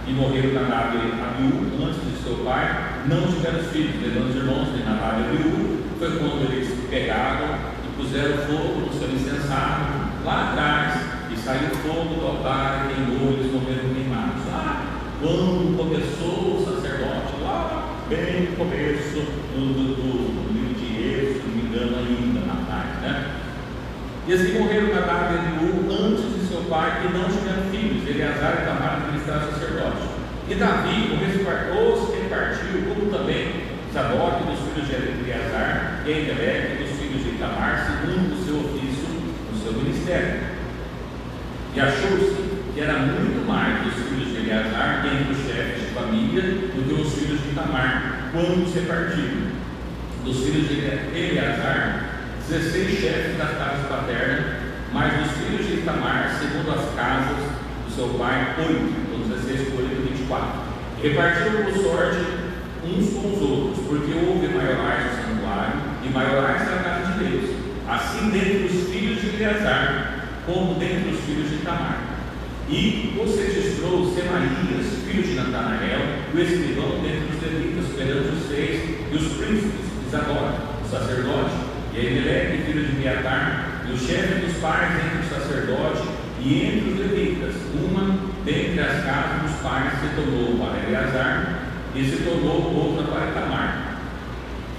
E morreram Nadab e Abiú antes de seu pai, não tiveram filhos, levando os irmãos de Nadab e Abiú. Foi quando eles pegaram e puseram fogo no seu incensário lá atrás, e saiu fogo do altar e queimou, eles morreram queimados. Quando começou o sacerdote, lá bem no começo do livro de Êxodo, se não me engano, ainda na tarde, né? E assim morreram Nadab e Abiú antes de seu pai, que não tiveram filhos, Eleazar e Tamar, administraram sacerdote. E Davi, o repartiu, como também Zadok dos filhos de Eleazar, e Ahimelec dos filhos de Tamar, segundo o seu ofício, no seu ministério. E achou-se que era muito mais dos filhos de Eleazar entre os chefes de família do que os filhos de Tamar, quando se repartiram. Dos filhos de Eleazar, 16 chefes das casas paternas, mas dos filhos de Tamar, segundo as casas do seu pai, 8, então 16 por 8, 24. Repartiram por sorte uns com os outros, porque houve maiorais no santuário e maiorais na casa de Deus, assim dentre os filhos de Eleazar, como dentre os filhos de Tamar. E os registrou Semaías, filho de Natanael, o escrivão dentre os levitas, perante os reis e os príncipes de Zadok, o sacerdote, e Ahimelec, filho de Abiatar, e o chefe dos pais entre os sacerdotes e entre os levitas. Uma dentre as casas dos pais se tornou para Eleazar e se tornou outra para Tamar.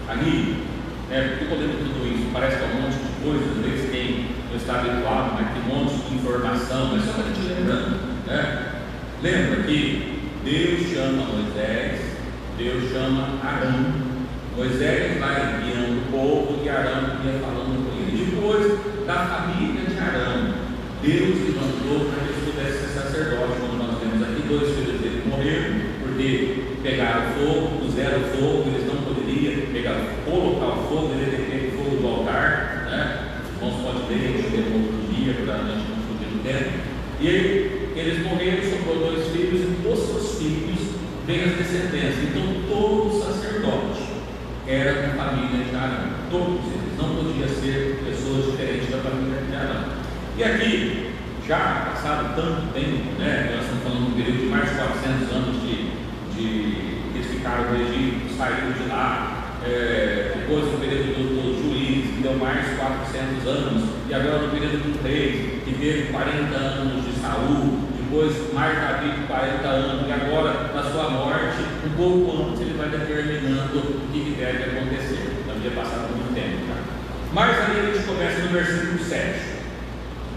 Ali, porque eu estou lendo tudo isso, parece que é um monte de coisas, às vezes tem, não está habituado, mas tem um monte de informação, mas só para a gente lembrando, né? Lembra que Deus chama Moisés, Deus chama Arão. Moisés vai guiando o povo e Arão ia falando com ele. Depois da família de Arão, Deus levantou para que eles pudessem ser sacerdotes. Quando nós vemos aqui, 2 filhos dele morreram porque pegaram fogo, puseram fogo, eles não poderiam colocar o fogo, ele ter o fogo do altar, né? Os irmãos podem ler, a gente vê no outro dia, para a gente não fugir do tempo. E eles morreram, sobrou 2 filhos, e dos seus filhos vem as descendências. Então, todo sacerdote era da família de Arão, todos eles, não podia ser pessoas diferentes da família de Arão. E aqui, já passado tanto tempo, né, nós estamos falando de um período de mais de 400 anos que eles ficaram no Egito, saíram de lá, depois do período dos juízes, que deu mais de 400 anos, e agora no período dos reis, que teve 40 anos de Saul, depois mais Davi de 40 anos, e agora na sua morte, um pouco antes ele vai determinando o que deve acontecer. Não havia passado muito tempo, tá? Mas aí a gente começa no versículo 7.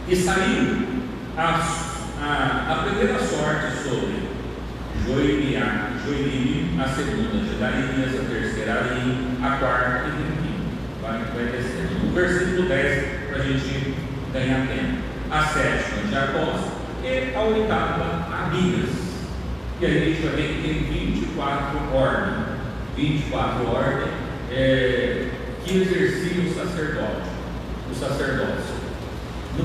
E saiu a primeira sorte sobre Joilim, a segunda, Gedalias, a terceira, Arim, a quarta e Riquim. Vai descendo. No versículo 10, para a gente ganhar tempo. A sétima, Jacó, e a oitava, Abi. Abias, e aí a gente vai ver que tem 24 ordens, 24 ordens que exerciam o sacerdócio. No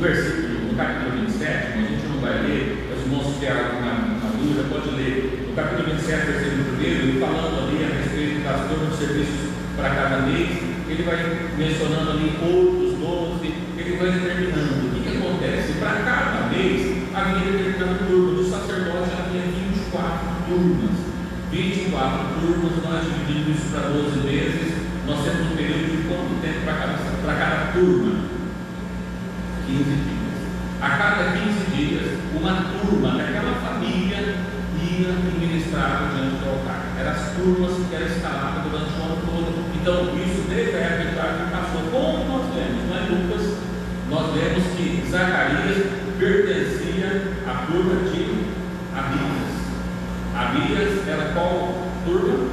capítulo 27, a gente não vai ler, os irmãos que têm uma dúvida, pode ler. No capítulo 27, versículo 1, ele falando ali a respeito das turmas de serviços para cada mês, ele vai mencionando ali outros 12, ele vai determinando. O que acontece? Para cada mês havia determinada turma. Do sacerdote havia 24 turmas. 24 turmas, nós dividimos isso para 12 meses. Nós temos um período de quanto tempo para cada turma? 15 dias. A cada 15 dias, uma turma daquela família ia e ministrava diante do altar. Eram as turmas que eram escaladas durante o ano todo. Então, isso desde a época que passou. Como nós vemos, não é Lucas? Nós vemos que Zacarias pertencia à turma de Abias. Abias era qual turma?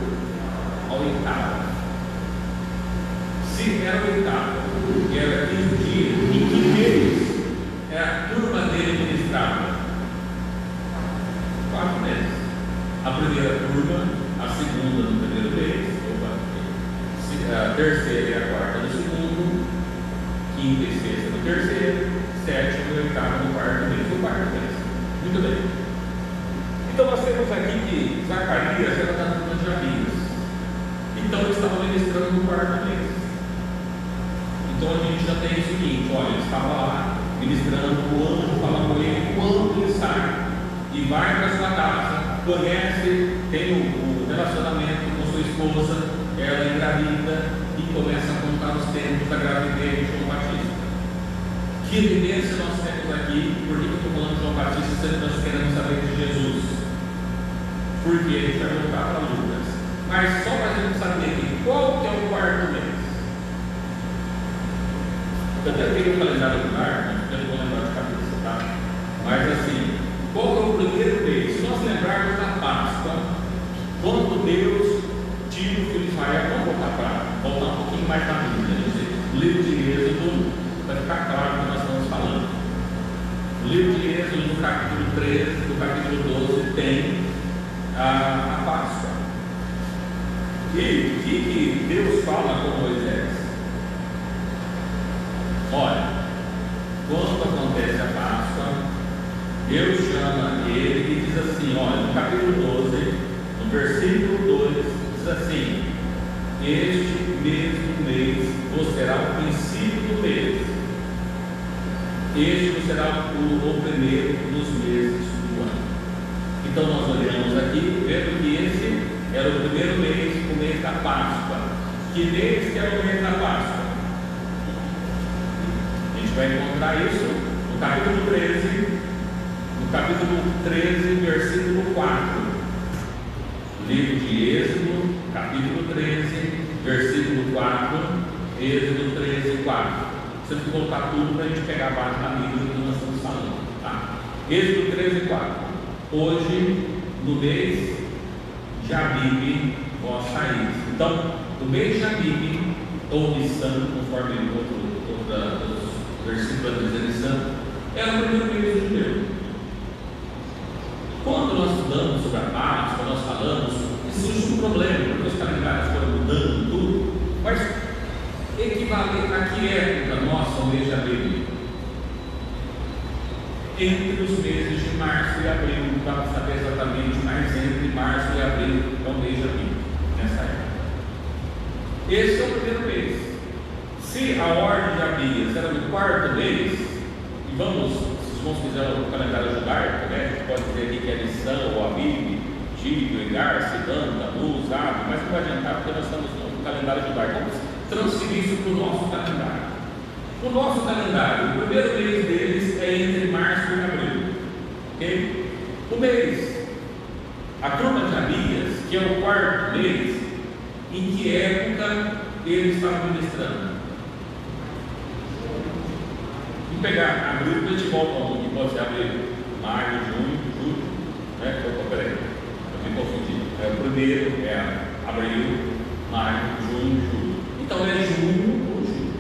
A oitava. Se era a oitava, era 15 dias, em que mês a turma dele ministrava? 4 meses. A primeira turma, a segunda no primeiro mês, a terceira e a quarta no segundo, quinta e sexta no terceiro, sétima e oitava no quarto mês. O quarto mês. Muito bem. Então nós temos aqui que Zacarias era da turma de Abias. Então ele estava ministrando no quarto mês. Então a gente já tem o seguinte: olha, ele estava lá ministrando, o anjo fala com ele quando ele sai e vai para sua casa, conhece, tem o relacionamento com sua esposa, ela é engravida e começa a contar os tempos da gravidez de João Batista. Que evidência nós temos aqui? Por que eu estou falando de João Batista, sendo que nós queremos saber de Jesus? Porque ele vai voltar para Lucas. Mas só para a gente saber aqui, qual que é o quarto mês? Eu até tenho um calendário lunar, eu não vou lembrar de cabeça, tá? Mas assim, qual é o primeiro mês? Se nós lembrarmos da Páscoa, quando Deus tira o filho de Israel, vamos voltar um pouquinho mais na Bíblia, no livro de Êxodo, para ficar claro o que nós estamos falando. No livro de Êxodo, no capítulo 13, no capítulo 12, tem a Páscoa. E o que Deus fala com Moisés? Olha, quando acontece a Páscoa, Deus chama ele e diz assim, olha, no capítulo 12, no versículo 2, diz assim: este mesmo mês vos será o princípio do mês, este vos será o primeiro dos meses do ano. Então nós olhamos aqui, vendo que esse era o primeiro mês, o mês da Páscoa. Que mês que era o mês da Páscoa? A gente vai encontrar isso no capítulo 13, versículo 4. Livro de Êxodo, capítulo 13, versículo 4. Êxodo 13, 4. Você tem que voltar tudo para a gente pegar a base da Bíblia que nós estamos falando, tá? Êxodo 13, 4. Hoje, no mês de Abib, vós saís. Então, no mês de Abib, ou Nissan, conforme o outro versículo diz Nissan, era o primeiro mês do judeu. Quando nós estudamos sobre a Páscoa, nós falamos, existe um problema, porque os calendários foram mudando tudo, mas equivalente a que época nossa o mês de abril? Entre os meses de março e abril, não dá para saber exatamente, mas entre março e abril é o mês de abril, nessa época. Esse é o primeiro mês. Se a ordem de Abias era no quarto mês, e vamos, se os irmãos quiserem o calendário judaico, né, pode dizer aqui que é Nissan ou Abib, Tíbio, Igar, Sidan, Tammuz, Ab, mas não vai adiantar porque nós estamos no calendário judaico. Vamos transferir isso para o nosso calendário. O nosso calendário, o primeiro mês deles é entre março e abril. Ok? O mês, a turma de Abias, que é o quarto mês, em que época eles estavam ministrando? Vamos pegar abril, depois a gente volta a um, que pode ser abril, maio, junho, julho, né? Peraí, eu me confundi. O primeiro é abril, maio, junho, julho. Então é junho ou julho.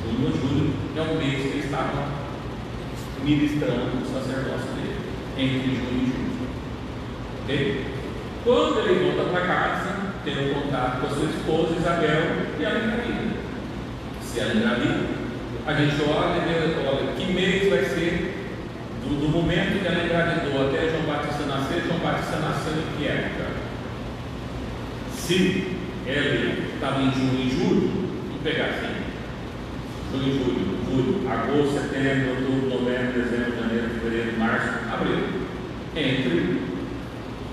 Junho ou julho é o mês que eles estavam ministrando o sacerdócio dele. entre junho e julho. Ok? Quando ele volta para casa, tem um contato com a sua esposa Isabel e ela engravida. Se ela engravida, a gente olha e vê, olha, que mês vai ser do momento que ela engravidou até João Batista nascer. João Batista nasceu em que época? Se ele estava em junho e julho, vamos pegar assim: junho, julho, agosto, setembro, outubro, novembro, dezembro, janeiro, fevereiro, março, abril. Entre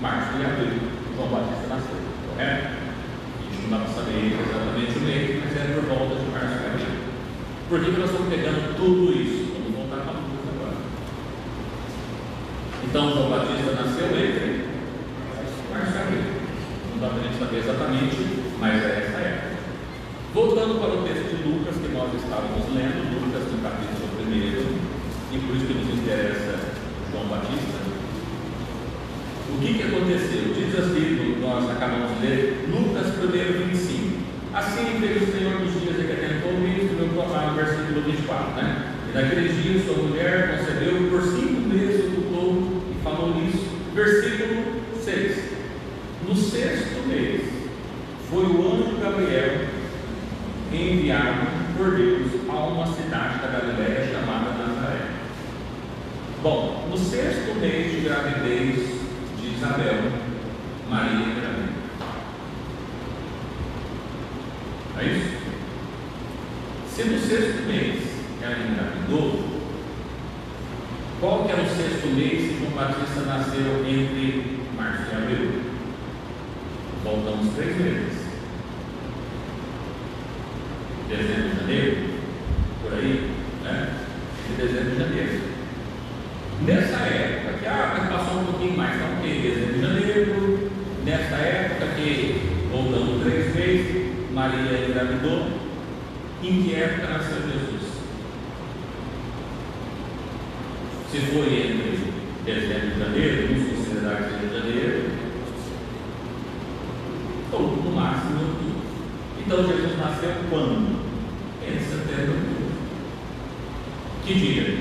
março e abril, João Batista nasceu, correto? A gente não dá para saber exatamente o mês, mas é por volta de março e abril. Por que nós estamos pegando tudo isso? Vamos voltar para tudo agora. Então, João Batista nasceu entre março e abril. Não dá para a gente saber exatamente, mas é essa época. Voltando para o texto de Lucas que nós estávamos lendo, Lucas no capítulo 1, e por isso que nos interessa João Batista. O que aconteceu? Diz assim, nós acabamos de ler, Lucas 1:25. Assim fez o Senhor nos dias em que atentou isso, meu no versículo 24, né? E naqueles dias sua mulher concebeu, por 5 meses ocultou e falou nisso. Versículo 6. No 6º mês, foi o anjo Gabriel enviado por Deus a uma cidade da Galiléia chamada Nazaré. Bom, no 6º mês de gravidez de Isabel, Maria engravida. É isso? Se no 6º mês ela engravidou, qual que era o 6º mês que João Batista nasceu entre março e abril? Voltamos 3 meses. Dezembro e janeiro, por aí, né? De dezembro e janeiro. Nessa época, que mas passou um pouquinho mais, então, ok, dezembro e janeiro. Nessa época que voltamos 3 meses, Maria engravidou. Em que época nasceu Jesus? Se foi entre dezembro e janeiro, vamos considerar que seja janeiro, ou no máximo outubro. Então Jesus nasceu quando? Entre setembro e outubro. Que dia?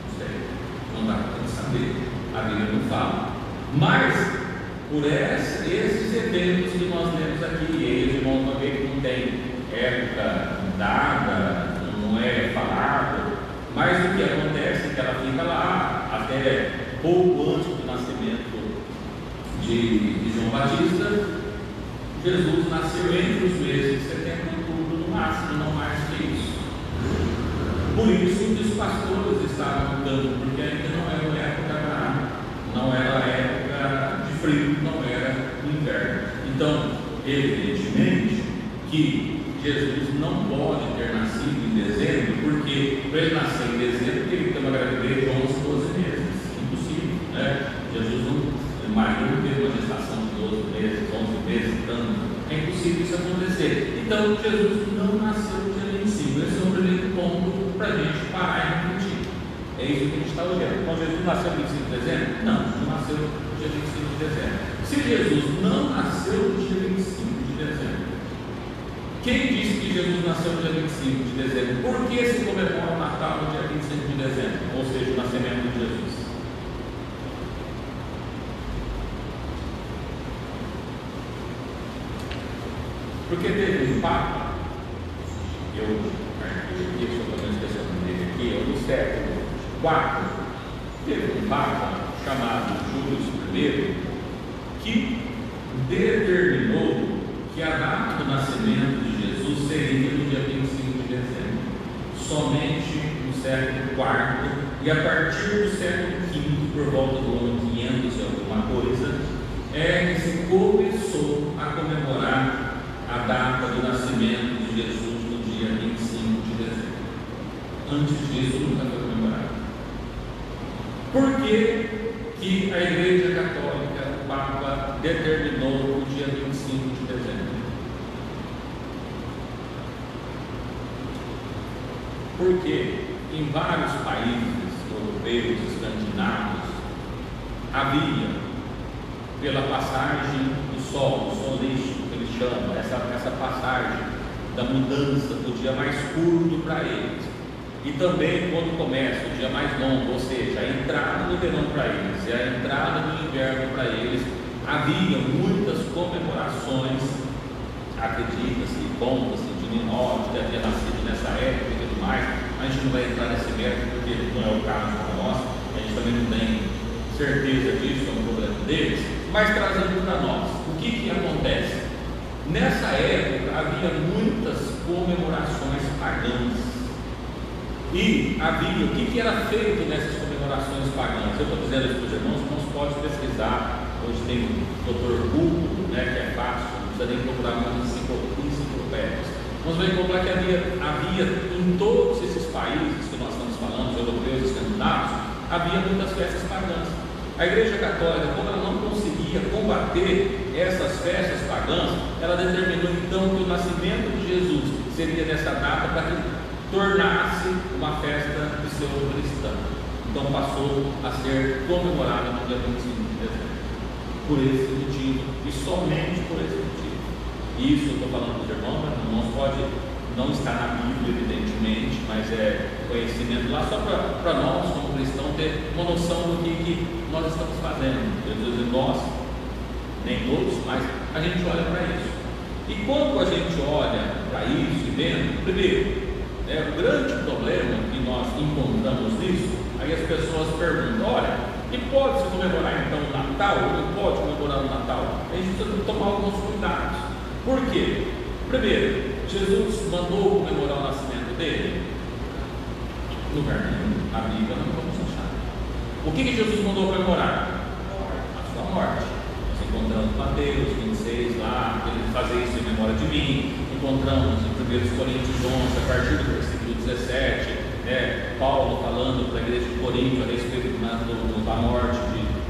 Não sei, não dá para saber, a Bíblia não fala. Mas, por esses eventos que nós lemos aqui, eles vão ver que não tem época dada, não é falado, mas o que acontece é que ela fica lá até pouco antes do nascimento de João Batista. Jesus nasceu entre os meses de setembro e outubro, no máximo, não mais que isso. Por isso que os pastores estavam lutando, porque ainda não era uma época, não era época de frio, não era inverno. Então, evidentemente que Jesus não pode ter nascido em dezembro, porque para ele nascer em dezembro teve que ter uma gravidez de 11, 12 meses. Impossível, né? Jesus não, Maria não teve uma gestação de 12 meses, 11 meses, tanto. É impossível isso acontecer. Então, Jesus não nasceu no dia 25. Esse é o primeiro ponto para a gente parar e refletir. É isso que a gente está olhando. Então, Jesus nasceu no 25 de dezembro? Não, não nasceu no dia 25 de dezembro. Se Jesus não nasceu no dia 25 de dezembro, quem disse que Jesus nasceu no dia 25 de dezembro? Por que se comemora o Natal no dia 25 de dezembro? Ou seja, o nascimento de Jesus? Porque teve um Papa, eu estou também esquecendo dele aqui, no século IV, teve um Papa chamado Júlio I, que determinou que a data do nascimento de Jesus seria no dia 25 de dezembro, somente no século IV, e a partir do século V, por volta do ano 500 e alguma coisa, é que se começou a comemorar a data do nascimento de Jesus no dia 25 de dezembro. Antes disso, nunca foi comemorado. Por que a Igreja Católica, o Papa, determinou o dia 25 de dezembro? Porque em vários países europeus, escandinavos, havia, pela passagem do sol, o solício, que eles chamam, essa passagem da mudança do dia mais curto para eles. E também quando começa o dia mais longo, ou seja, a entrada do verão para eles e a entrada do inverno para eles, havia muitas comemorações, acredita-se, conta-se de Ninove, que havia nascido nessa época e tudo mais. A gente não vai entrar nesse mérito porque não é o caso para nós, a gente também não tem certeza disso, é um problema deles, mas trazendo para nós, o que acontece? Nessa época havia muitas comemorações pagãs. E havia, o que era feito nessas comemorações pagãs? Eu estou dizendo isso para os irmãos podem pesquisar. Hoje tem o Dr. Google, né, que é fácil, não precisa nem procurar umas enciclopédias. Nós vamos encontrar que havia em todos esses países que nós estamos falando, os europeus, escandinavos, havia muitas festas pagãs. A Igreja Católica, como ela não conseguia combater essas festas pagãs, ela determinou então que o nascimento de Jesus seria nessa data para que tornasse uma festa pseudo-cristã. Então passou a ser comemorada no dia 25 de dezembro. Por esse motivo, e somente por esse motivo. Isso eu estou falando para os irmãos, mas não pode não estar na Bíblia, evidentemente, mas é conhecimento lá só para nós, como cristãos, ter uma noção do que nós estamos fazendo. Jesus, nós, nem todos, mas a gente olha para isso. E quando a gente olha para isso e vendo, primeiro, o grande problema que nós encontramos nisso, aí as pessoas perguntam, olha, e pode-se comemorar então o Natal? Ou não pode comemorar o Natal? A gente precisa tomar alguns cuidados. Por quê? Primeiro, Jesus mandou comemorar o nascimento dele? Lugar nenhum. A Bíblia não vamos achar. O que Jesus mandou comemorar? A sua morte. Nós encontramos Mateus 26 lá, ele fazer isso em memória de mim. Encontramos em 1 Coríntios 11, a partir do versículo 17, Paulo falando para a igreja de Corinto a respeito da morte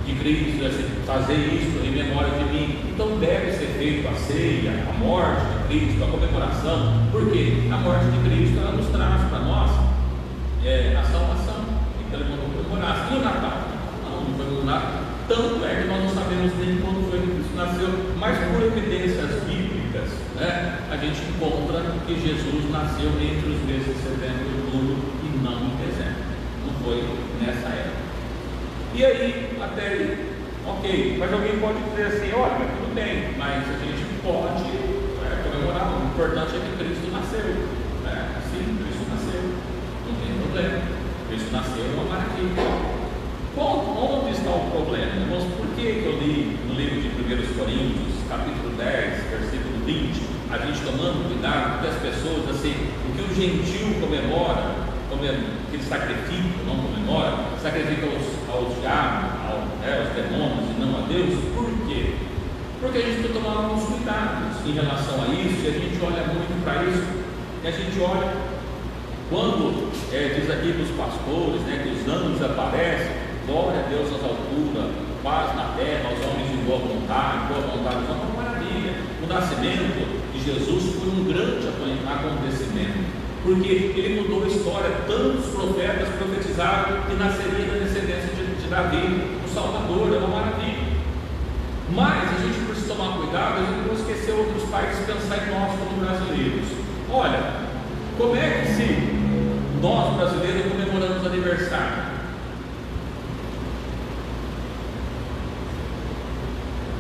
de Cristo, assim, fazer isso em memória de mim. Então deve ser feito a ceia, a morte de Cristo, a comemoração, porque a morte de Cristo ela nos traz para nós a salvação. Então ele mandou comemorar. E o Natal? Não foi no Natal. Tanto é que nós não sabemos nem quando foi que Cristo nasceu, mas por evidências bíblicas, a gente encontra que Jesus nasceu entre os meses de setembro e outubro e não em dezembro. Não foi nessa época. E aí, até aí, ok, mas alguém pode dizer assim, olha, mas tudo bem, mas a gente pode comemorar, o importante é que Cristo nasceu. Sim, Cristo nasceu, não tem problema. Cristo nasceu é uma maravilha. Onde está o problema? Irmãos, por que eu li no livro de 1 Coríntios, capítulo 10, versículo 20, a gente tomando cuidado, porque as pessoas, assim, o que o gentil comemora, que ele sacrifica, não comemora, sacrifica aos diabos, aos demônios e não a Deus. Por quê? Porque a gente tem que tomar alguns cuidados em relação a isso, e a gente olha muito para isso, e a gente olha, quando diz aqui para os pastores, que os anjos aparecem, glória a Deus nas alturas, paz na terra, aos homens de boa vontade, é uma maravilha. O nascimento de Jesus foi um grande acontecimento, porque ele mudou a história. Tantos profetas profetizaram que nasceria da descendência de Davi, o Salvador, é uma maravilha. Mas a gente precisa tomar cuidado, a gente não esquecer outros países, pensar em nós como brasileiros. Olha, como é que se nós brasileiros comemoramos aniversário?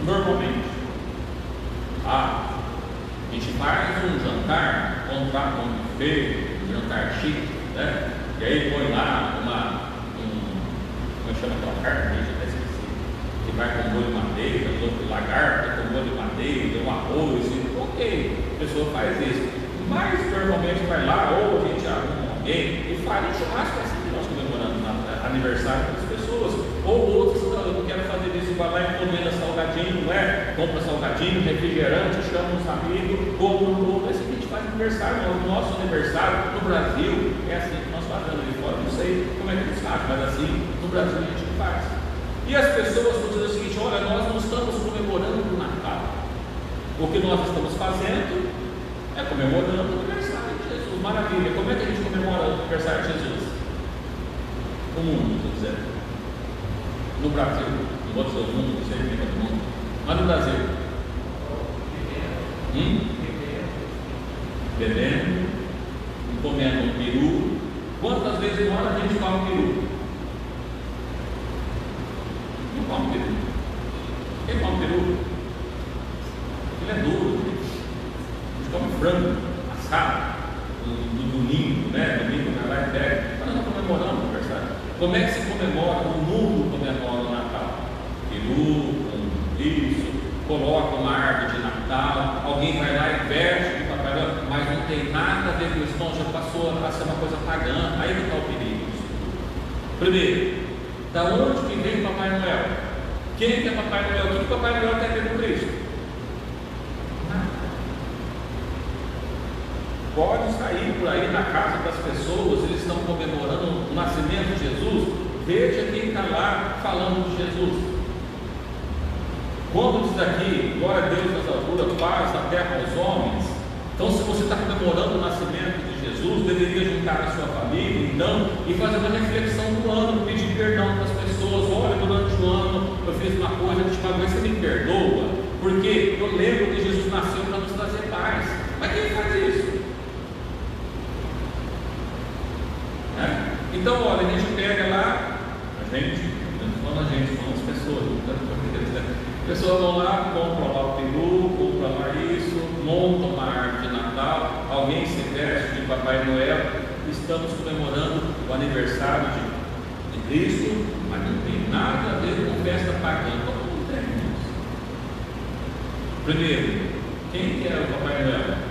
Normalmente, a gente faz um jantar, contrata um buffet, um jantar chique, e aí põe lá como chama aquela carne, que vai com molho de madeira, lagarta com molho de madeira, um arroz, ok, a pessoa faz isso, mas normalmente vai lá, ou a gente arruma alguém e faz um churrasco, assim que nós comemoramos aniversário das pessoas, ou outros, eu não quero fazer isso, vai lá e encomenda salgadinho, compra salgadinho, refrigerante, chama uns amigos, compra um bolo, assim que a gente faz aniversário. O nosso aniversário no Brasil é assim que nós fazemos ali fora, não sei como é que eles fazem, mas assim no Brasil a gente faz. E as pessoas vão dizer o seguinte, olha, nós não estamos comemorando o Natal, o que nós estamos fazendo é comemorando o aniversário de Jesus. Maravilha. Como é que a gente comemora o aniversário de Jesus? O mundo, estou dizendo. No Brasil, não vou dizer o mundo, não sei o que é o mundo, mas no Brasil, bebendo, comendo um peru, Quantas vezes uma hora a gente come peru? Não come peru. Quem come peru? Ele é duro. A gente come frango, assado, no domingo, né? Domingo vai lá e pega. Mas nós não comemoramos o aniversário. Como é que se comemora? O mundo comemora o Natal. Peru, com isso, coloca uma árvore de Natal, alguém vai lá e veste de Papai Noel, mas não tem nada a ver com isso, não, já passou a ser uma coisa pagã. Aí que está o perigo. Primeiro, da onde que vem Papai Noel? Quem que é Papai Noel? O que Papai Noel tem a ver com Cristo? Nada. Pode sair por aí na casa das pessoas, eles estão comemorando o nascimento de Jesus, veja quem está lá falando de Jesus. Quando diz aqui, glória a Deus nas alturas, paz na terra aos homens, então se você está comemorando o nascimento de Jesus, deveria juntar a sua família, então, e fazer uma reflexão do ano, pedir perdão para as pessoas. Olha, durante o ano eu fiz uma coisa, eu te pago, você me perdoa, porque eu lembro que Jesus nasceu para nos trazer paz. Mas quem faz isso? Então, olha, a gente pega lá, não falando as pessoas, as pessoas vão lá, compram lá o peru, compram lá isso, montam uma árvore de Natal, alguém se veste de Papai Noel. Estamos comemorando o aniversário de Cristo, mas não tem nada a ver com festa pagã. Como não tem isso? Primeiro, quem que era o Papai Noel?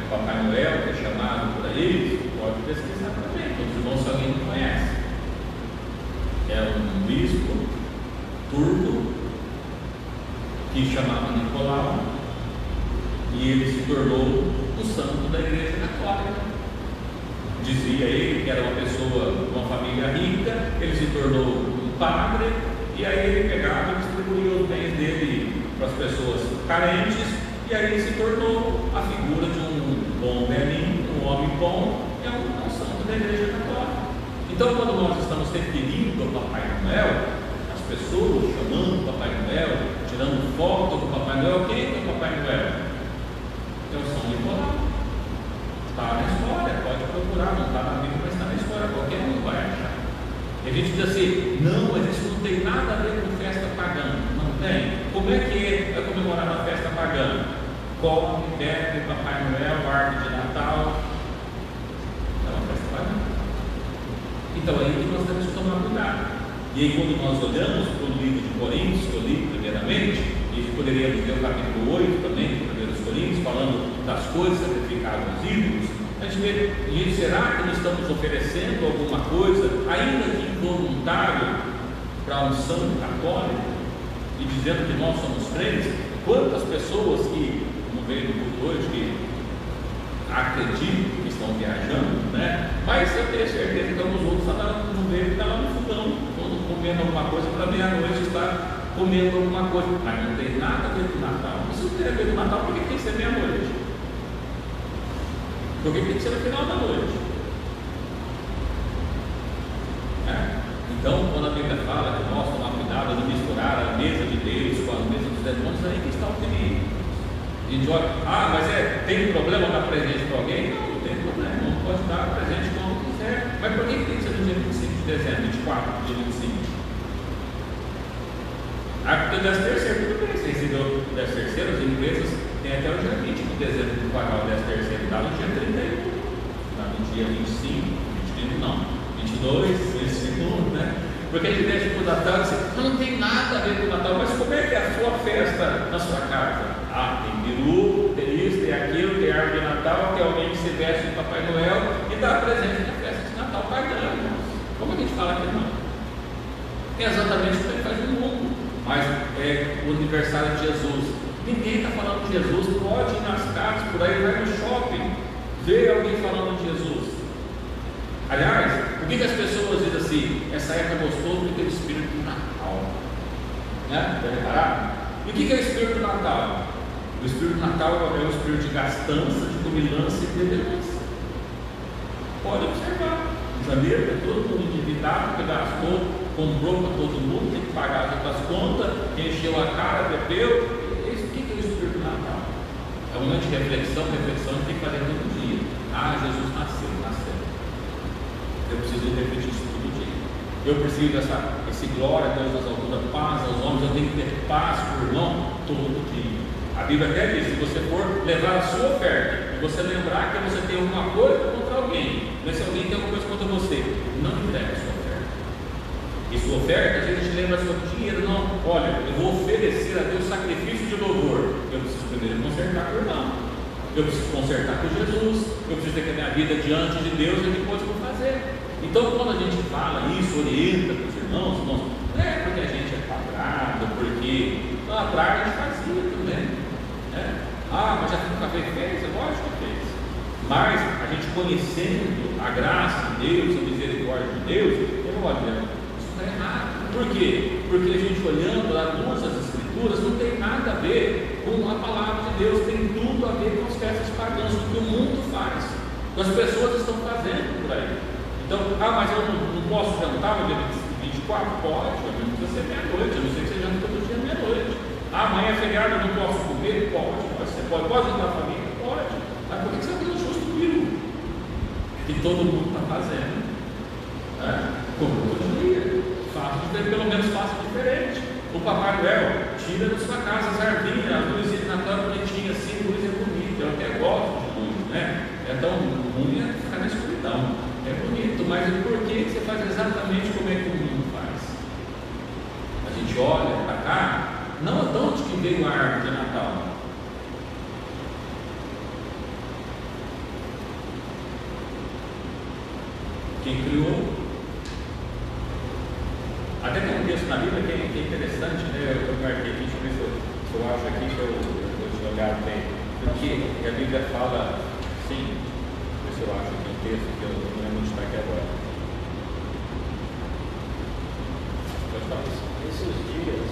Papai Noel, que é chamado por aí, pode pesquisar também, todos os irmãos, se alguém não conhece. É um bispo turco que chamava Nicolau, e ele se tornou o santo da Igreja Católica. Dizia ele que era uma pessoa, uma família rica, ele se tornou um padre, e aí ele pegava e distribuía os bens dele para as pessoas carentes, e aí ele se tornou a figura de um bom velhinho, um homem bom, e é um santo da Igreja Católica. Então, quando nós estamos referindo ao Papai Noel, as pessoas chamando o Papai Noel, tirando foto do Papai Noel, quem é o Papai Noel? É o São Nicolau. Está na história, pode procurar, não está na Bíblia, mas está na história, qualquer um vai achar. E a gente diz assim, não, mas isso não tem nada a ver com festa pagã. Não tem. Como é que é comemorar uma festa pagã? Come, bebe, Papai Noel, árvore de Natal. É uma festa pagã. Então é aí que nós temos que tomar cuidado. E aí quando nós olhamos para o livro de Coríntios, que eu li primeiramente, e poderíamos ver o capítulo 8 também, de 1 Coríntios, falando das coisas sacrificadas aos ídolos, a gente vê, e será que nós estamos oferecendo alguma coisa, ainda que involuntário, para a unção católica, e dizendo que nós somos crentes? Quantas pessoas que não veio do culto hoje, que acreditam que estão viajando, né? Mas eu tenho certeza que alguns outros não veio, está lá no fogão, comendo alguma coisa, para meia-noite estar comendo alguma coisa, mas não tem nada a ver com o Natal. Se não tem a ver com o Natal, por que tem que ser meia-noite? Por que tem que ser no final da noite? Então, quando a Bíblia fala que nós tomar cuidado de misturar a mesa de Deus com a mesa dos demônios, aí que está o perigo. A gente olha, mas tem problema dar presente para alguém? Não tem problema, não pode dar presente quando quiser. Mas por que tem que ser no dia 25 de dezembro, 24, dia 25? Porque o 10º, tudo bem, você recebeu o 10º, as empresas têm até o dia 20 de dezembro para pagar o 10º, dá no dia 31, dá no dia 25, 25 não, 22, 21, né? Porque a gente deixa para o Natal e diz, não tem nada a ver com o Natal, mas como é que é a sua festa na sua casa? Tem peru, tem isso, tem aquilo, tem árvore de Natal, tem alguém que se veste de Papai Noel e dá presente na festa de Natal pagã. Como a gente fala que não? É exatamente o que ele faz no mundo. Mas é o aniversário de Jesus. Ninguém está falando de Jesus. Pode ir nas casas, por aí, vai no shopping, ver alguém falando de Jesus. Aliás, por que as pessoas dizem assim, essa época é gostosa porque tem o Espírito do Natal? Né? Já repararam? E o que é o Espírito do Natal? O Espírito do Natal é o espírito de gastança, de comilança e benevolência. Pode observar. Em janeiro, está todo mundo endividado, porque gastou, comprou para todo mundo, tem que pagar as outras contas, encheu a cara, bebeu. O que é o Espírito do Natal? É É um momento de reflexão a gente tem que fazer todo dia. Ah, Jesus nasceu. Eu preciso refletir isso todo dia. Eu preciso esse glória a Deus das alturas, paz aos homens. Eu tenho que ter paz por irmão todo dia. A Bíblia até diz: se você for levar a sua oferta e você lembrar que você tem alguma coisa contra alguém, mas se alguém tem alguma coisa contra você, não entregue a sua oferta. E sua oferta, às vezes a gente lembra seu dinheiro, não. Olha, eu vou oferecer a Deus sacrifício de louvor. Eu preciso primeiro consertar com o irmão. Eu preciso consertar com Jesus. Eu preciso ter que a minha vida diante de Deus e depois eu vou fazer. Então, quando a gente fala isso, orienta para os irmãos, não é porque a gente é quadrado, porque a praia a gente fazia também. Mas já nunca fez? Lógico que fez. Mas a gente conhecendo a graça de Deus, a misericórdia de Deus, eu olho, isso está errado. Por quê? Porque a gente olhando à luz das Escrituras não tem nada a ver com a palavra de Deus, tem tudo a ver com as festas pagãs, o que o mundo faz, o que as pessoas estão fazendo por aí. Então, mas eu não posso jantar no dia 24? Pode, não precisa ser meia-noite, a não ser que você janta todo dia meia-noite. Amanhã é feriado, eu não posso comer? Pode. Você pode jantar a família? Pode. Mas por que você tem um justo comigo? Que todo mundo está fazendo. Como todo dia. Pelo menos faça diferente. O Papai Noel tira da sua casa as arvinhas, as luzinhas de Natal bonitinhas assim, luz é bonita. Eu até gosto de luz, né? É tão ruim ficar na escuridão. É bonito, mas por que você faz exatamente como é que o mundo faz? A gente olha para cá, não de onde que veio a árvore de Natal. Quem criou? Até tem um texto na Bíblia que é interessante, né? Eu marquei aqui, deixa eu ver se eu acho aqui que eu vou jogar bem. Porque a Bíblia fala, sim, deixa eu ver se eu acho aqui um texto que eu não lembro onde está aqui agora. Pode falar isso. Esses dias.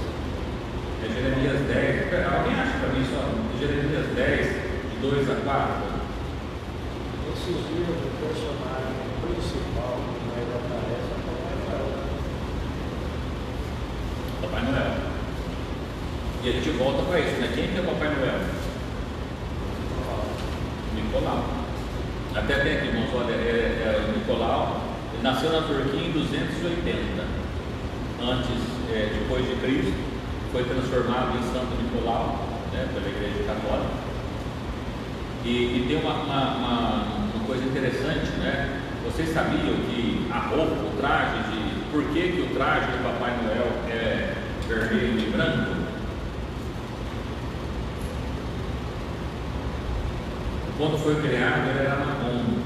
É Jeremias 10, alguém acha para mim só? Jeremias 10, de 2 a 4. Esses dias o personagem principal que vai da tarefa é Papai Noel. E a gente volta para isso, né? Quem que é o Papai Noel? Nicolau. Até tem aqui, irmãos, olha, o Nicolau, ele nasceu na Turquia em 280 depois de Cristo, foi transformado em Santo Nicolau, né, pela Igreja Católica. E tem uma coisa interessante, né? Vocês sabiam que a roupa, o traje por que o traje do Papai Noel é vermelho e branco? Quando foi criado, ele era marrom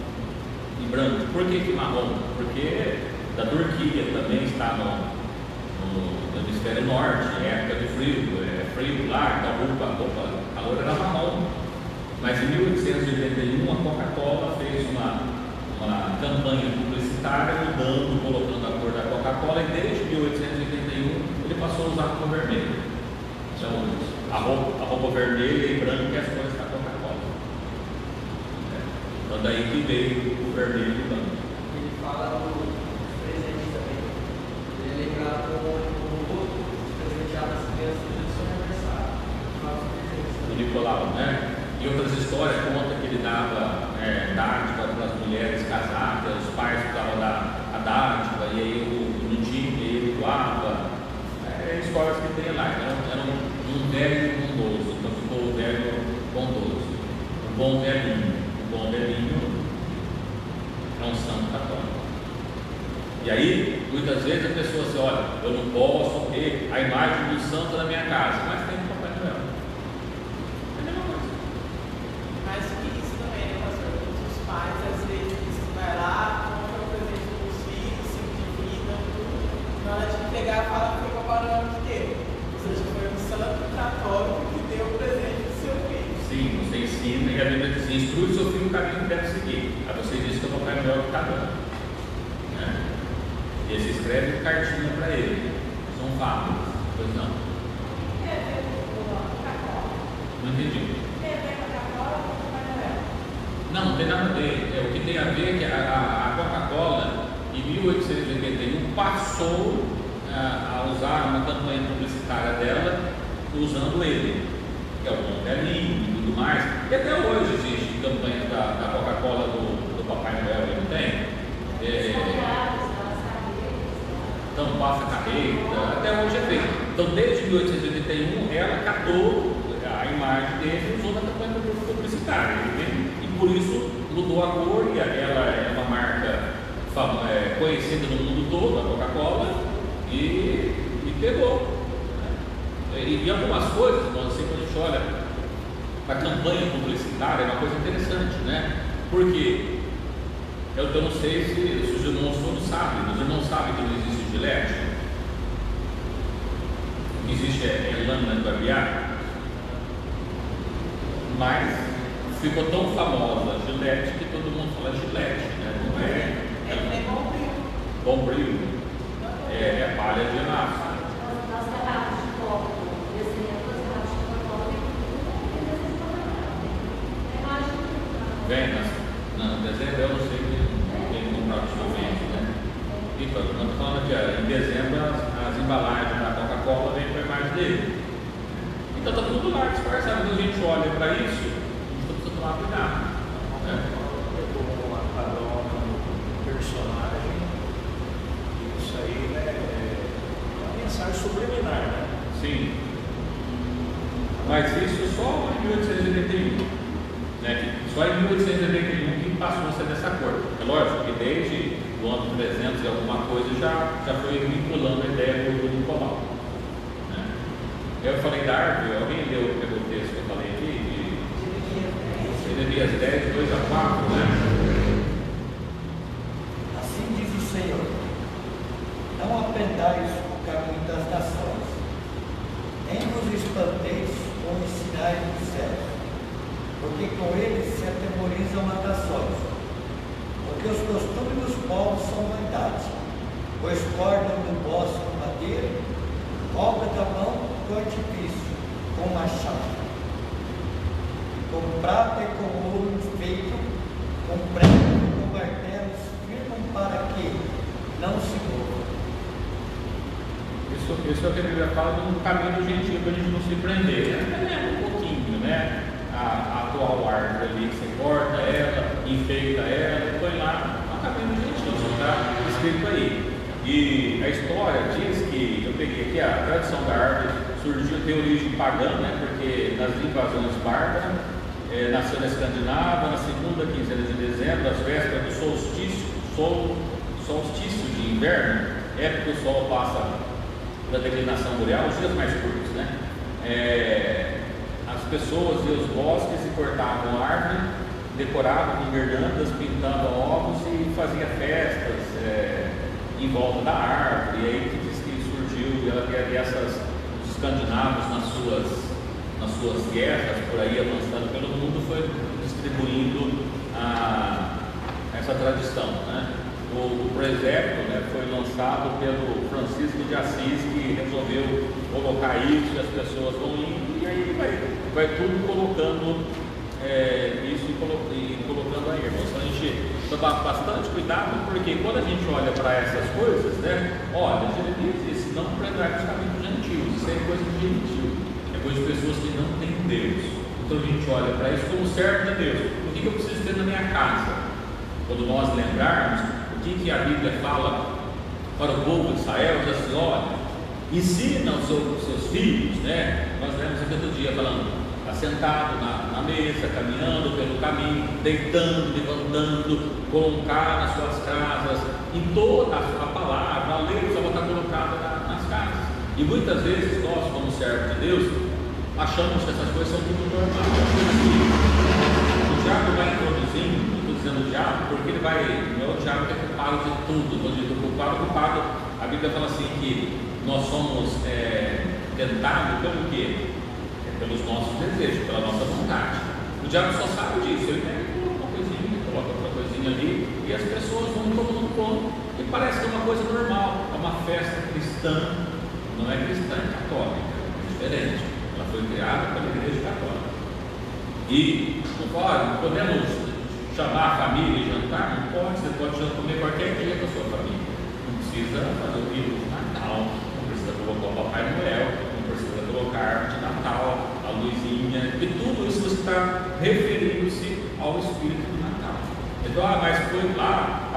e branco. Por que marrom? Porque da Turquia também está no hemisfério norte, é época de frio, é frio lá, então a roupa calor era marrom. Mas em 1881 a Coca-Cola fez uma campanha publicitária mudando, colocando a cor da Coca-Cola, e desde 1881 ele passou a usar a cor vermelha. Então a roupa vermelha e branca é as cores da Coca-Cola. Então daí que veio o vermelho e o branco. Ele fala do presente também. Ele é lembrado como outro presenteado às crianças do seu aniversário. O Nicolau, né? E outras histórias contam que ele dava dádiva para as mulheres casadas, os pais precisavam dar a dádiva, e aí não tinha, e ele doava. Histórias que tem lá. Era um velho bondoso, então ficou o velho bondoso. O bom velhinho é um santo católico. E aí, muitas vezes a pessoa diz, olha, eu não posso ter a imagem do santo na minha casa, mas tem o Papai Noel. É a mesma coisa. Mais do que isso também, né, pastor? Os pais, às vezes, vai lá, compra o presente dos filhos, se endividam, tudo. Na hora de pegar, fala que foi o Papai Noel que deu. Ou seja, foi um santo católico que deu o presente do seu filho. Sim, você ensina, e a Bíblia diz, instrui o seu filho o caminho que deve seguir. Aí você diz que é o Papai Noel que está dando. E você escreve cartinha para ele. São fábulas. Pois não? Não entendi. Não tem nada a ver. O que tem a ver é que a Coca-Cola, em 1881, passou a usar uma campanha publicitária dela usando ele. que é o Bom Velhinho e tudo mais. E até hoje existe campanha da Coca-Cola do Papai Noel, ele não tem? Então passa carreta, até hoje é feito. Então desde 1881 ela catou a imagem dele e usou na campanha publicitária, e por isso mudou a cor e ela é uma marca conhecida no mundo todo, a Coca-Cola, e pegou. E algumas coisas, quando a gente olha a campanha publicitária, é uma coisa interessante, né? Porque eu não sei se os irmãos todos sabem, os irmãos sabem que não existe Gillette, que existe lâmina de barbear, mas ficou tão famosa a Gillette que todo mundo fala Gillette, né? Não é Bombril, é palha de aço. Vem no dezembro, eu não sei quem comprar ultimamente, né? Então, nós estamos falando aqui, em dezembro as embalagens da Coca-Cola vêm com a imagem dele. Então está tudo lá disfarçado. Quando a gente olha para isso, a gente precisa tomar cuidado. Pegou uma carona no personagem, isso aí é uma mensagem subliminar, né? Sim. Mas isso só em 1881. Só em 1881 que passou a ser dessa cor. É lógico que desde o ano 300 e alguma coisa já foi vinculando a ideia do Nicolau. Né? Eu falei da árvore, alguém pegou o texto que eu falei aqui? De Jeremias 10, 2 a 4, né? Assim diz o Senhor: não aprendais o caminho das nações, nem vos espanteis com os sinais dos céus, porque com eles se atemorizam as nações, porque os costumes dos povos são vaidade, pois cortam do bosque com madeira, obra da mão do artifício, com machado, com prata e com ouro feito, com prego e com martelos firmam para que não se movam. Isso é o que a Bíblia fala de um caminho gentil para a gente não se prender. É um pouquinho, né? A atual árvore ali, você corta ela, enfeita ela, põe lá, é um caminho gentil, isso está escrito aí. E a história diz que, eu peguei aqui, a tradição da árvore surgiu, tem origem pagã, né? Porque nas invasões bárbaras, nasceu na Escandinávia, na segunda quinzena de dezembro, às vésperas do solstício de inverno, época que o sol passa da declinação boreal, os dias mais curtos, né? As pessoas iam aos bosques e cortavam a árvore, decoravam com guirlandas, pintavam ovos e faziam festas em volta da árvore. E aí que diz que surgiu, os escandinavos nas suas guerras, por aí avançando pelo mundo, foi distribuindo essa tradição, né? O presépio, né, foi lançado pelo Francisco de Assis, que resolveu colocar isso, e as pessoas vão indo, e aí vai tudo colocando isso e colocando aí, irmãos. Então a gente tomar bastante cuidado, porque quando a gente olha para essas coisas, né, olha, Jeremias disse, não prendar os caminhos gentios, isso é coisa de gentil, é coisa de pessoas que não têm Deus. Então a gente olha para isso como servo de Deus. O que eu preciso ter na minha casa? Quando nós lembrarmos que a Bíblia fala para o povo de Israel, diz assim, olha, ensina os seus filhos, né? Nós lemos aqui outro dia falando, assentado na mesa, caminhando pelo caminho, deitando, levantando, colocar nas suas casas, e toda a palavra, a lei só vai estar colocada nas casas. E muitas vezes nós, como servos de Deus, achamos que essas coisas são tudo normais. O diabo vai introduzindo, o diabo, porque ele não é o diabo que é culpado de tudo. Quando ele é culpado, a Bíblia fala assim que nós somos tentados pelo quê? Pelos nossos desejos, pela nossa vontade. O diabo só sabe disso, ele pega uma coisinha, coloca outra coisinha ali, e as pessoas vão tomando conta, e parece que é uma coisa normal, é uma festa cristã, não é cristã, é católica, é diferente. Ela foi criada pela Igreja Católica. E podemos chamar a família e jantar? Não pode, você pode comer qualquer dia com a sua família. Não precisa fazer o rito de Natal, não precisa colocar o Papai Noel, não precisa colocar a árvore de Natal, a luzinha foi lá,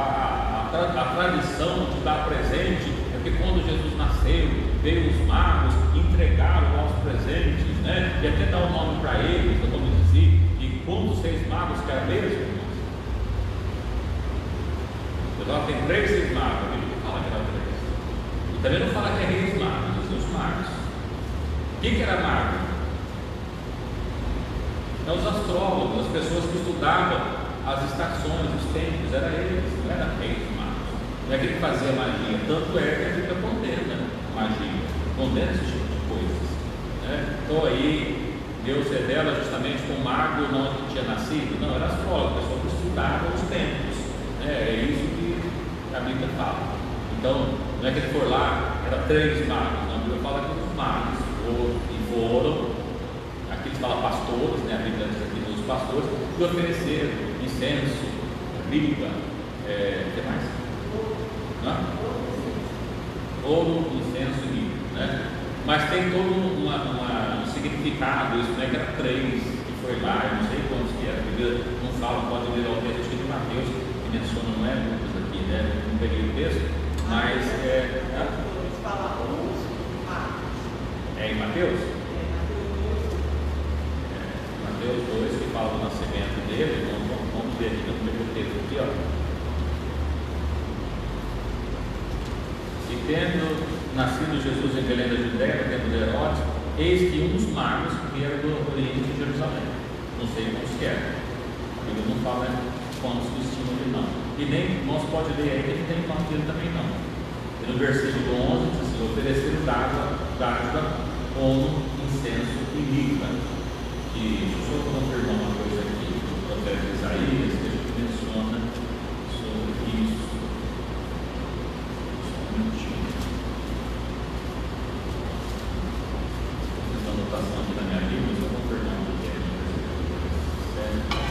a tradição de dar presente, porque quando Jesus nasceu, veio os magos, entregaram lá os presentes, né? E até dar o nome para eles, como dizia, e quantos reis magos que era mesmo? Lá tem 3 reis magos, a Bíblia fala que era 3. E também não fala que é reis magos, mas os magos. Quem que era mago? É os astrólogos, as pessoas que estudavam as estações, os tempos, era eles, não era reis magos. Não é que ele fazia magia, tanto é que a Bíblia condena magia, condena esse tipo de coisas, né? Então aí Deus revela justamente que o mago não tinha nascido, não, era astrólogo, a pessoa que estudava os tempos, né? É isso que a Bíblia fala. Então, não é que ele for lá, era 3 magos, não, a Bíblia fala que os magos foram, aqui eles falam pastores, né? A Bíblia diz aqui dos pastores, que ofereceram incenso, mirra, o que mais? Ouro, incenso e mirra, né? Mas tem todo um significado, isso não é que era 3 que foi lá, eu não sei quantos que era, a Bíblia não fala, pode ler ao texto de Mateus, que menciona, não é Lucas aqui, né? Não peguei o texto, mas é em Mateus? Mateus 2, que fala do nascimento dele, vamos ver aqui, vamos ver o texto aqui, ó. E tendo nascido Jesus em Belém da Judéia, no tempo de Herodes, eis que uns magos vieram do Oriente de Jerusalém, não sei quantos que eram, a Bíblia não fala quantos tinham ali não, e nem, nós pode ler aí que ele tem quantos dele também não. E no versículo 11 diz assim: ofereceram dádiva, como incenso e mirra. E deixa eu confirmar uma coisa aqui, o profeta Isaías, que a gente menciona sobre isso. Só um minutinho. Essa anotação aqui da minha Bíblia, mas eu vou confirmar o que é. Certo?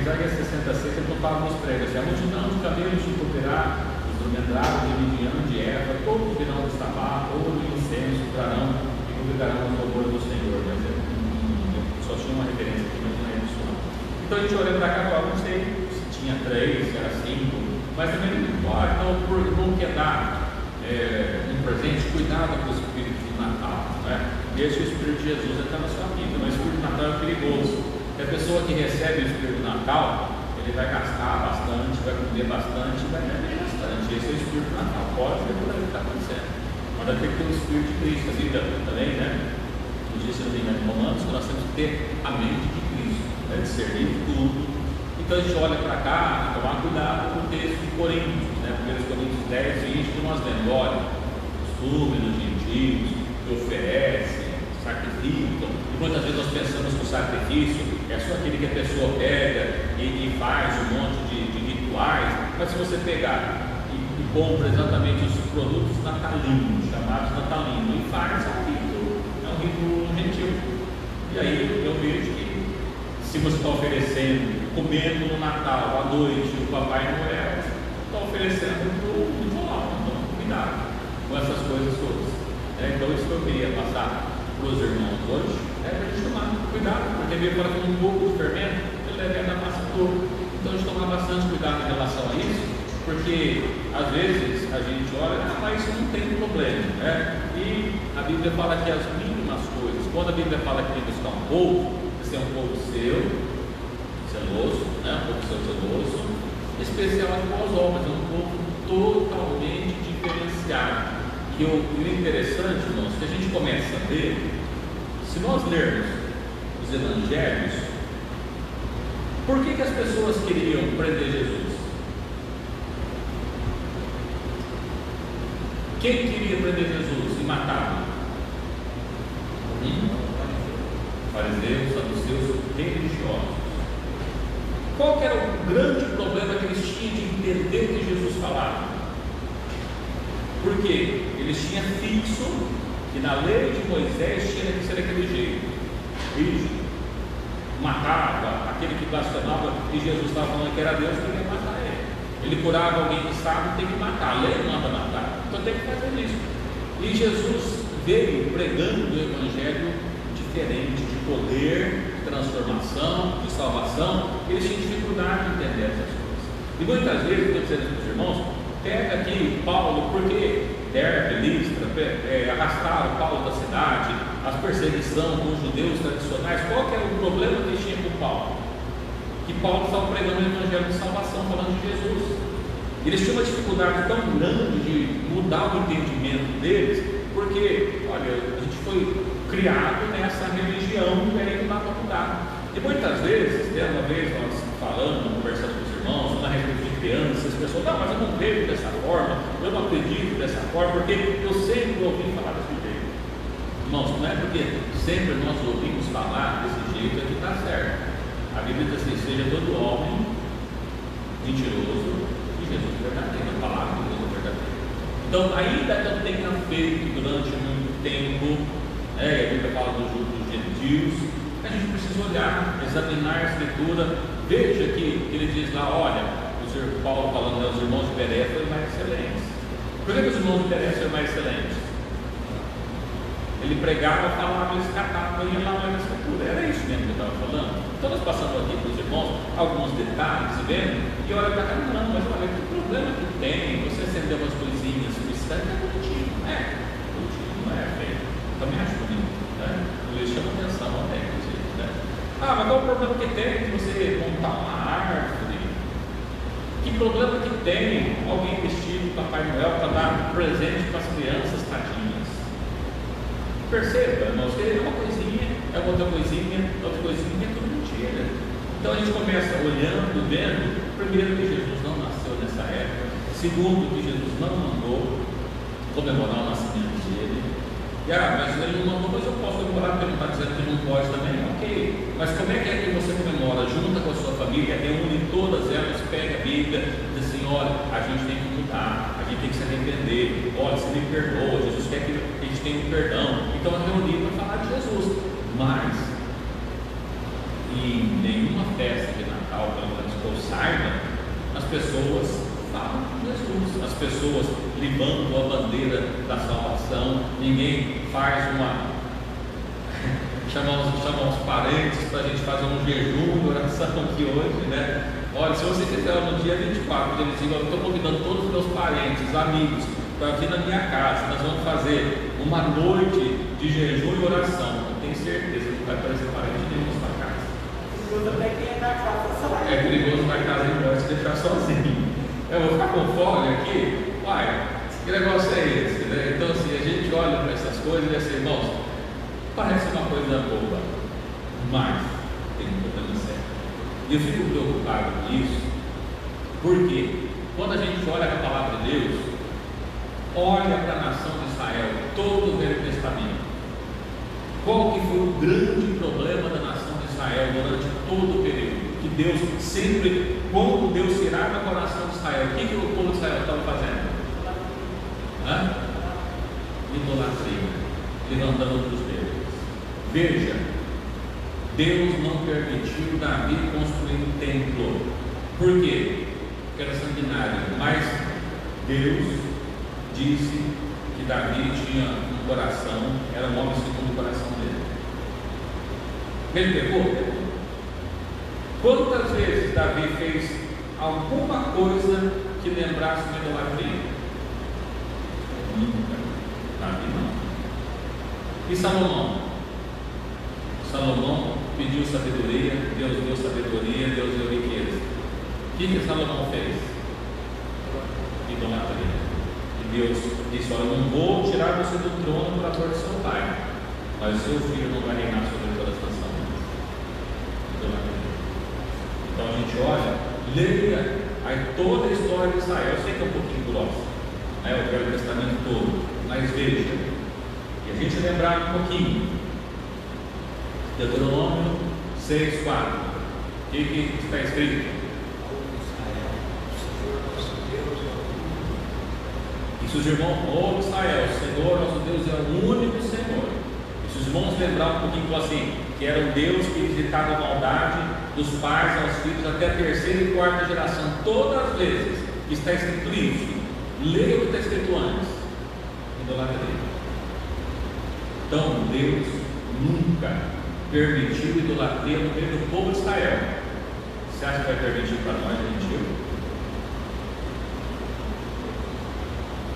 Isaías 66, ele não fala nos pregos, a multidão de camelos te cobrirá, os dromedários de Midian, de Eva, todos virão do Sabá, ouro e incenso trarão e publicarão o louvor do Senhor. Mas só tinha uma referência aqui, mas não é isso não. Então a gente olha para cá, eu não sei se tinha 3, se era 5, mas também não importa. Então, por não quer dar um presente, cuidado com o espírito de Natal, né? Deixa o espírito de Jesus entrar na sua vida, mas o espírito de Natal é perigoso. A pessoa que recebe o Espírito do Natal, ele vai gastar bastante, vai comer bastante, vai beber bastante. Esse é o Espírito do Natal. Pode ver por aí o que está acontecendo. Mas vai ter que ter o Espírito de Cristo. A Bíblia também, né? Nos diz no Romanos que nós temos que ter a mente de Cristo, né? Discernir tudo. Então a gente olha para cá e tomar cuidado com o texto de Coríntios, né? 1 Coríntios 10, 20, que nós vemos, olha, os túmulos gentios que oferecem, sacrificam. E muitas vezes nós pensamos que o sacrifício é só aquele que a pessoa pega e faz um monte de rituais, mas se você pegar e compra exatamente os produtos natalinos, chamados natalinos, e faz é um rito gentil. E aí eu vejo que se você está oferecendo, comendo no Natal, à noite, o Papai Noel, está oferecendo para o Nicolau. Então cuidado com essas coisas todas. Então isso que eu queria passar para os irmãos hoje, para a gente tomar cuidado, porque veio para um pouco de fermento, ele leva na massa toda. Então a gente tomar bastante cuidado em relação a isso, porque às vezes a gente olha, mas isso não tem problema, né? E a Bíblia fala que as mínimas coisas, quando a Bíblia fala que tem que buscar um povo, você é um povo seu, zeloso, né? Um povo seu zeloso, especial de boas obras, é um povo totalmente diferenciado. E o interessante, irmãos, que a gente começa a ver, se nós lermos os evangelhos, por que as pessoas queriam prender Jesus? Quem queria prender Jesus e matá-lo? fariseus, saduceus, religiosos. Qual que era o grande problema que eles tinham de entender o que Jesus falava? Porque eles tinham fixo que na lei de Moisés tinha que ser daquele jeito, rígido, matava aquele que blasfemava, e Jesus estava falando que era Deus, que ia matar ele. Ele curava alguém que estava, tem que matar, a lei não manda matar, então tem que fazer isso. E Jesus veio pregando o evangelho diferente, de poder, de transformação, de salvação. Eles tinham dificuldade de entender essas coisas. E muitas vezes, eu estou dizendo para os irmãos, pega aqui Paulo, porque Derbe, Listra, arrastaram Paulo da cidade, as perseguições com os judeus tradicionais. Qual que era o problema que eles tinham com Paulo? Que Paulo estava pregando o evangelho de salvação, falando de Jesus. Eles tinham uma dificuldade tão grande de mudar o entendimento deles, porque, olha, a gente foi criado nessa religião e aí não dá para mudar. E muitas vezes, uma vez nós falando, conversando com os irmãos, na respeito de crianças, as pessoas, não, mas eu não vejo dessa forma, eu não acredito dessa forma, porque eu sempre ouvi falar desse jeito. Irmãos, não é porque sempre nós ouvimos falar desse jeito é que está certo. A Bíblia diz assim: seja todo homem mentiroso e Jesus verdadeiro, a palavra de Deus é verdadeira. Então, ainda que eu tenha feito durante muito tempo, a Bíblia fala dos gentios, a gente precisa olhar, examinar a Escritura. Veja que ele diz lá, olha, o Paulo falando aos irmãos de Bereia foram mais excelentes. Por que os irmãos de Bereia foram mais excelentes? Ele pregava, falava, eles catavam, ia lá na Escritura. Era isso mesmo que eu estava falando. Então nós passamos aqui para os irmãos alguns detalhes, vendo, e olha para cá, não, mas olha, que problema que tem, você acender umas coisinhas cristãs, é bonitinho, não é feio. Também acho bonito, né? Isso chama atenção até, inclusive, né? Ah, mas qual o problema que tem de você montar uma árvore? Que problema que tem alguém vestido de Papai Noel para dar presente para as crianças tadinhas? Perceba, irmãos, que é uma coisinha, é outra coisinha, é tudo mentira. Então a gente começa olhando, vendo, primeiro que Jesus não nasceu nessa época, segundo que Jesus não mandou comemorar o nascimento dele. Mas ele não mandou, mas eu posso comemorar, porque ele está dizendo que não pode também, ok. Mas como é que você comemora? Junta com a sua família, reúne todas elas, pega a Bíblia, diz assim, olha, a gente tem que mudar, a gente tem que se arrepender, olha, você me perdoa, Jesus quer que a gente tenha um perdão. Então é reunir para falar de Jesus. Mas em nenhuma festa de Natal, pelo menos que eu saiba, as pessoas falam de Jesus, as pessoas levantam a bandeira da salvação, ninguém faz chamamos os parentes para a gente fazer um jejum de oração aqui hoje, né? Olha, se você fizer no dia 24, ele diz, eu estou convidando todos os meus parentes, amigos, para vir na minha casa, nós vamos fazer uma noite de jejum e oração. Eu tenho certeza que não vai aparecer parente nenhum na sua casa. É perigoso na casa embora se deixar sozinho. Eu vou ficar com fome aqui, que negócio é esse? Né? Então, assim, a gente olha para essas coisas e assim, irmãos, parece uma coisa boba, mas tem um problema sério. E eu fico preocupado com isso, porque quando a gente olha para a palavra de Deus, olha para a nação de Israel, todo o Velho Testamento, qual que foi o grande problema da nação de Israel durante todo o período? Que Deus sempre, quando Deus tirava o coração de Israel, o que o povo de Israel estava fazendo? Idolatria, levantando outros deuses. Veja, Deus não permitiu Davi construir um templo. Por quê? Porque era sanguinário. Mas Deus disse que Davi tinha um coração, era um homem segundo o coração dele. Ele pegou? Quantas vezes Davi fez alguma coisa que lembrasse uma idolatria? Nunca. Davi não. E Salomão? Salomão pediu sabedoria, Deus deu sabedoria, Deus deu riqueza. O que Salomão fez? Idolatria. E Deus disse, olha, eu não vou tirar você do trono por amor de seu pai, mas o seu filho não vai reinar sobre todas as nações. Idolatria. Então a gente olha, leia aí toda a história de Israel. Eu sei que é um pouquinho grossa, né, o Velho Testamento todo, mas veja, e a gente lembrar um pouquinho, Deuteronômio 6, 4. O que está escrito? E se os irmãos, ó Israel, o Senhor nosso Deus é o único Senhor. E se os irmãos lembrar um pouquinho assim, que era um Deus que visitava a maldade dos pais aos filhos até a terceira e quarta geração, todas as vezes que está escrito isso, leia o que está escrito antes, idolatria. Então Deus nunca permitiu idolatria no meio do povo de Israel. Você acha que vai permitir para nós, gentil?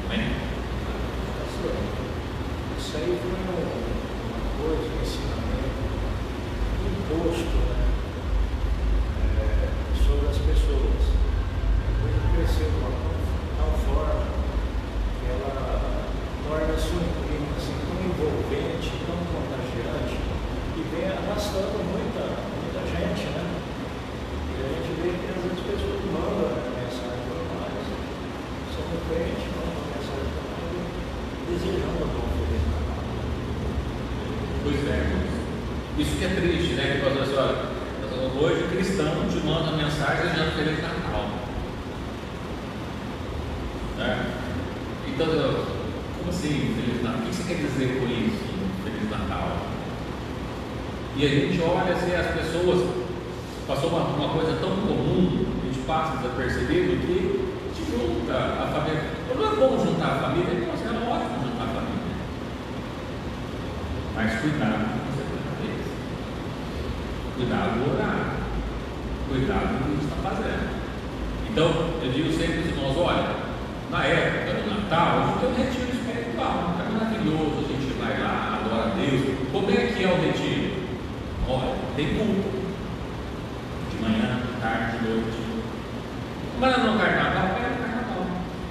Amém? Isso aí foi uma coisa, um ensinamento imposto, né? Sobre as pessoas. Depois cresceu de uma tal forma que ela torna-se um clima assim, tão envolvente, tão contagiante, e vem arrastando muita gente, né? E a gente vê que às vezes as pessoas mandam mensagem normais, são crentes, mandam mensagem normais, desejando a bom feliz Natal. Pois é, isso que é triste, né? Que fala assim, olha, hoje o cristão te manda mensagem desejando feliz Natal. Né? Então, como assim, Feliz Natal? O que você quer dizer com isso, Feliz Natal? E a gente olha assim, as pessoas, passou uma coisa tão comum, a gente passa desapercebido, que te junta a família. Não é bom juntar a família, é ótimo juntar a família. Mas cuidado com você deles. Cuidado no horário. Cuidado com o que você está fazendo. Então, eu digo sempre aos irmãos, olha, na época do Natal, a gente tem um retiro espiritual, é maravilhoso, a gente vai lá, adora a Deus. Como é que é o retiro? Olha, tem culto, de manhã, tarde, de noite. Mas não é carnaval, é carnaval.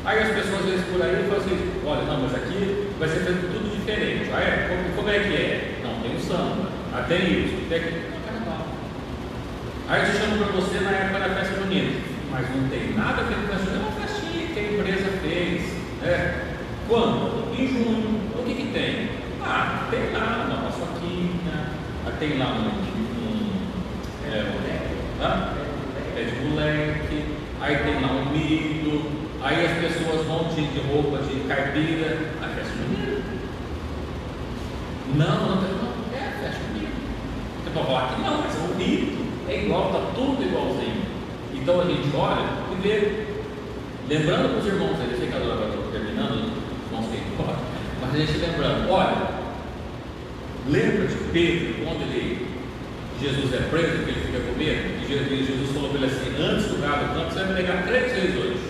Aí as pessoas às vezes por aí falam assim, olha, não, mas aqui vai ser feito tudo diferente. Como é que é? Não, tem o samba, tem isso, tem aquilo, é carnaval. Aí eu te chamo para você na época da festa junina, mas não tem nada a ver com a festa junina, é uma festinha que a empresa fez, né? Quando? Em junho. O que tem? Tem lá uma paçoquinha, tem lá pé de moleque, aí tem lá um milho, aí as pessoas vão de roupa de caipira, a festa junina. Não, é a festa junina. Você pode falar que não, mas é um rito, é igual, está tudo igualzinho. Então a gente olha e vê, lembrando para os irmãos, eu sei que agora estou terminando, não sei embora, mas a gente lembrando, olha, lembra de Pedro, quando Jesus é preso, que ele fica com medo, e Jesus falou para ele assim, antes do gado canto, você vai me negar 3 vezes hoje.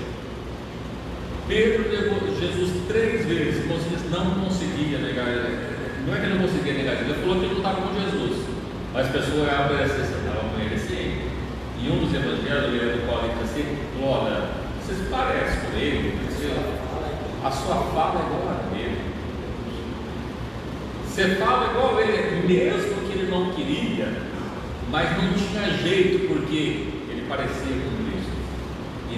Pedro negou Jesus 3 vezes, Moisés não conseguia negar ele. Não é que ele não conseguia negar ele falou que ele não estava com Jesus. Mas as pessoas olhavam para ele assim, você estava com ele assim. E um dos evangelhos, ele é do qual ele diz assim, olha, você se parece com ele, a sua fala é igual a dele. Você fala igual a ele, mesmo que ele não queria, mas não tinha jeito, porque ele parecia com Cristo. E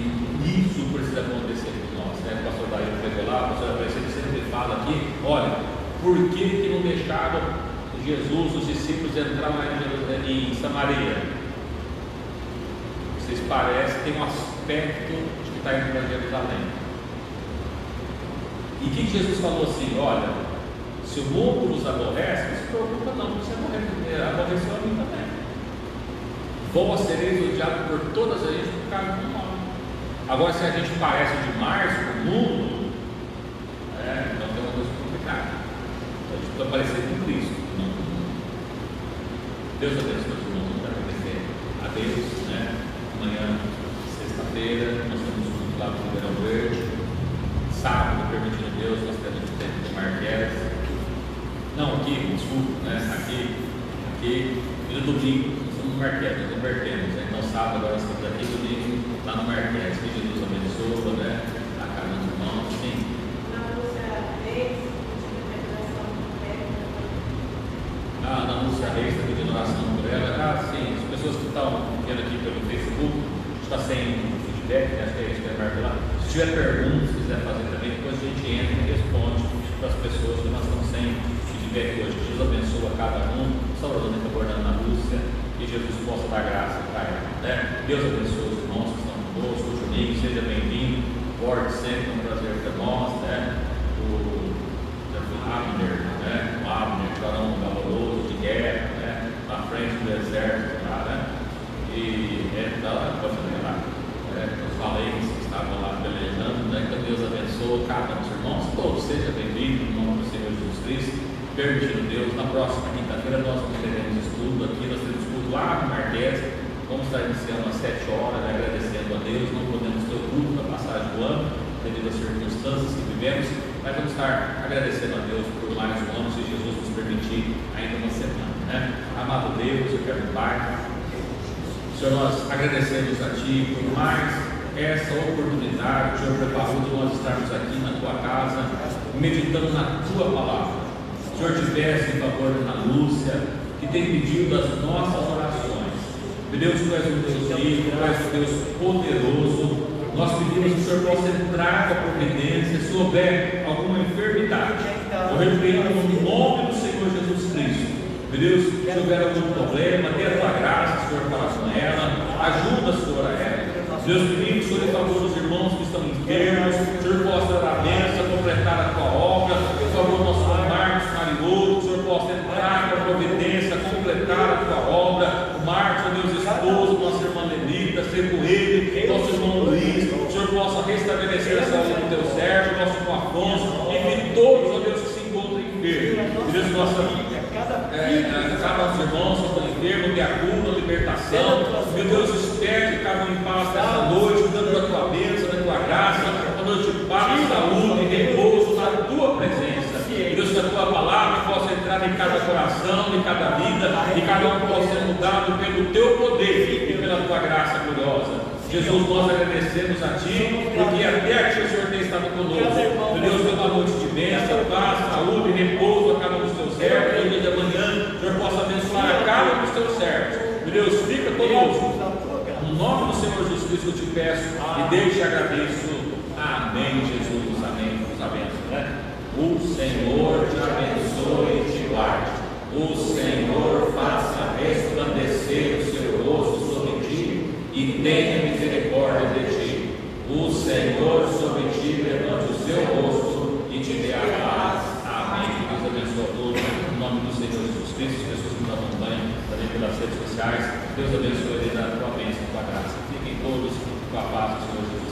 isso precisa acontecer com nós, né? O pastor Daí pregou lá, o pastor Aparecido sempre fala aqui, olha, por que não deixaram Jesus, os discípulos entrar lá em Samaria? Vocês parecem, tem um aspecto de que está indo para Jerusalém. E o que Jesus falou assim, olha, se o mundo nos aborrece, não se preocupa não, porque você aborreceu a mim também. Vós sereis odiados por todas as gente por causa do nome. Agora, se a gente parece demais com o mundo, então tem uma coisa complicada. A gente precisa parecer com Cristo, não com o mundo. Deus abençoe os irmãos, vamos agradecer a Deus, né? Amanhã, sexta-feira, nós temos um culto lá do Ribeirão Verde. Sábado, permitindo Deus, nós temos o tempo de Marquês. Não, aqui, desculpa, né? Aqui, e no domingo, nós estamos no Marquês, nós convertemos, né? Então, sábado, agora nós estamos aqui, domingo, lá no Marquês. Que Jesus abençoe, né? A cada um dos irmãos, sim. Na Lúcia Reis, está pedindo oração por ela. Sim, as pessoas que estão vendo aqui pelo Facebook, está sem feedback, né? Acho que a gente vai marcar lá. Se tiver perguntas, se quiser fazer também, depois a gente entra e responde para as pessoas que nós estamos sem feedback. estiver aqui hoje. Jesus abençoa cada um, Salvador está abordando na Lúcia, e Jesus possa dar graça para ela. Né? Deus abençoe os irmãos que estão conosco, o Juninho, seja bem-vindo, volte sempre, é um prazer para nós. Né? O Abner, né? O Abner, varão valoroso de guerra, né? Na frente do exército lá, né? E os valentes que estavam lá pelejando, né? Que Deus abençoe cada um dos irmãos, todos seja bem-vindo no nome do Senhor Jesus Cristo. Permitindo Deus, na próxima quinta-feira nós teremos estudo aqui, nós teremos estudo lá no Marquês, vamos estar iniciando às 7 horas, né? Agradecendo a Deus, não podemos ter o culto na passagem do ano, devido às circunstâncias que vivemos, mas vamos estar agradecendo a Deus por mais um ano, se Jesus nos permitir ainda uma semana, né? Amado Deus, eu quero Pai, Senhor, nós agradecemos a Ti por mais essa oportunidade que o Senhor preparou de nós estarmos aqui na Tua casa, meditando na Tua palavra. O Senhor tivesse em favor da Lúcia, que tem pedido as nossas orações. Meu Deus, Tu és um Deus vivo, Tu és um Deus poderoso. Nós pedimos que o Senhor possa entrar com a providência, se houver alguma enfermidade. Eu repreendo no nome do Senhor Jesus Cristo. Meu Deus, se houver algum problema, dê a Tua graça, Senhor, para com ela. Ajuda, Senhor, a ela. Deus, pedimos, Senhor, em favor dos irmãos que estão enfermos, o Senhor possa dar a bênção, completar a Tua obra. Por favor, nosso Marcos Marigoto, o Senhor possa entrar com a providência, completar a Tua obra. O Marcos, ó Deus, esposo, nossa irmã Lenita, ser com ele, nosso irmão Luiz, o Senhor possa restabelecer a saúde do Teu servo, nosso irmão Afonso, enfim, todos, ó Deus, que se encontram enfermos. Deus, nossa cada um dos irmãos que estão enfermos, dê a cura, a libertação. Meu Deus, desperte cada um em paz nessa noite, dando a Tua bênção, a Tua graça, a noite de paz, saúde e repouso na Tua presença. Deus, que a Tua palavra possa entrar em cada coração, em cada vida, e cada um possa ser mudado pelo Teu poder e pela Tua graça gloriosa. Jesus, nós agradecemos a Ti, porque até aqui o Senhor tem estado conosco. Meu Deus, pela noite de bênção, paz, saúde, repouso a cada um dos Teus servos. E hoje de manhã, o Senhor possa abençoar a cada um dos Teus servos. Meu Deus, fica conosco. No nome do Senhor Jesus Cristo eu te peço e Deus te agradeço. Amém, Jesus. Amém. Os abençoe, né? O Senhor te abençoe e te guarde. O Senhor faça resplandecer o seu rosto sobre ti e tenha misericórdia de ti. O Senhor sobre ti levante o seu rosto e te dê a paz. Amém. Deus abençoe a todos. Em nome do Senhor Jesus Cristo, as pessoas que nos acompanham também pelas redes sociais. Deus abençoe e dê a tua bênção, a tua graça. Fiquem todos com a paz do Senhor Jesus.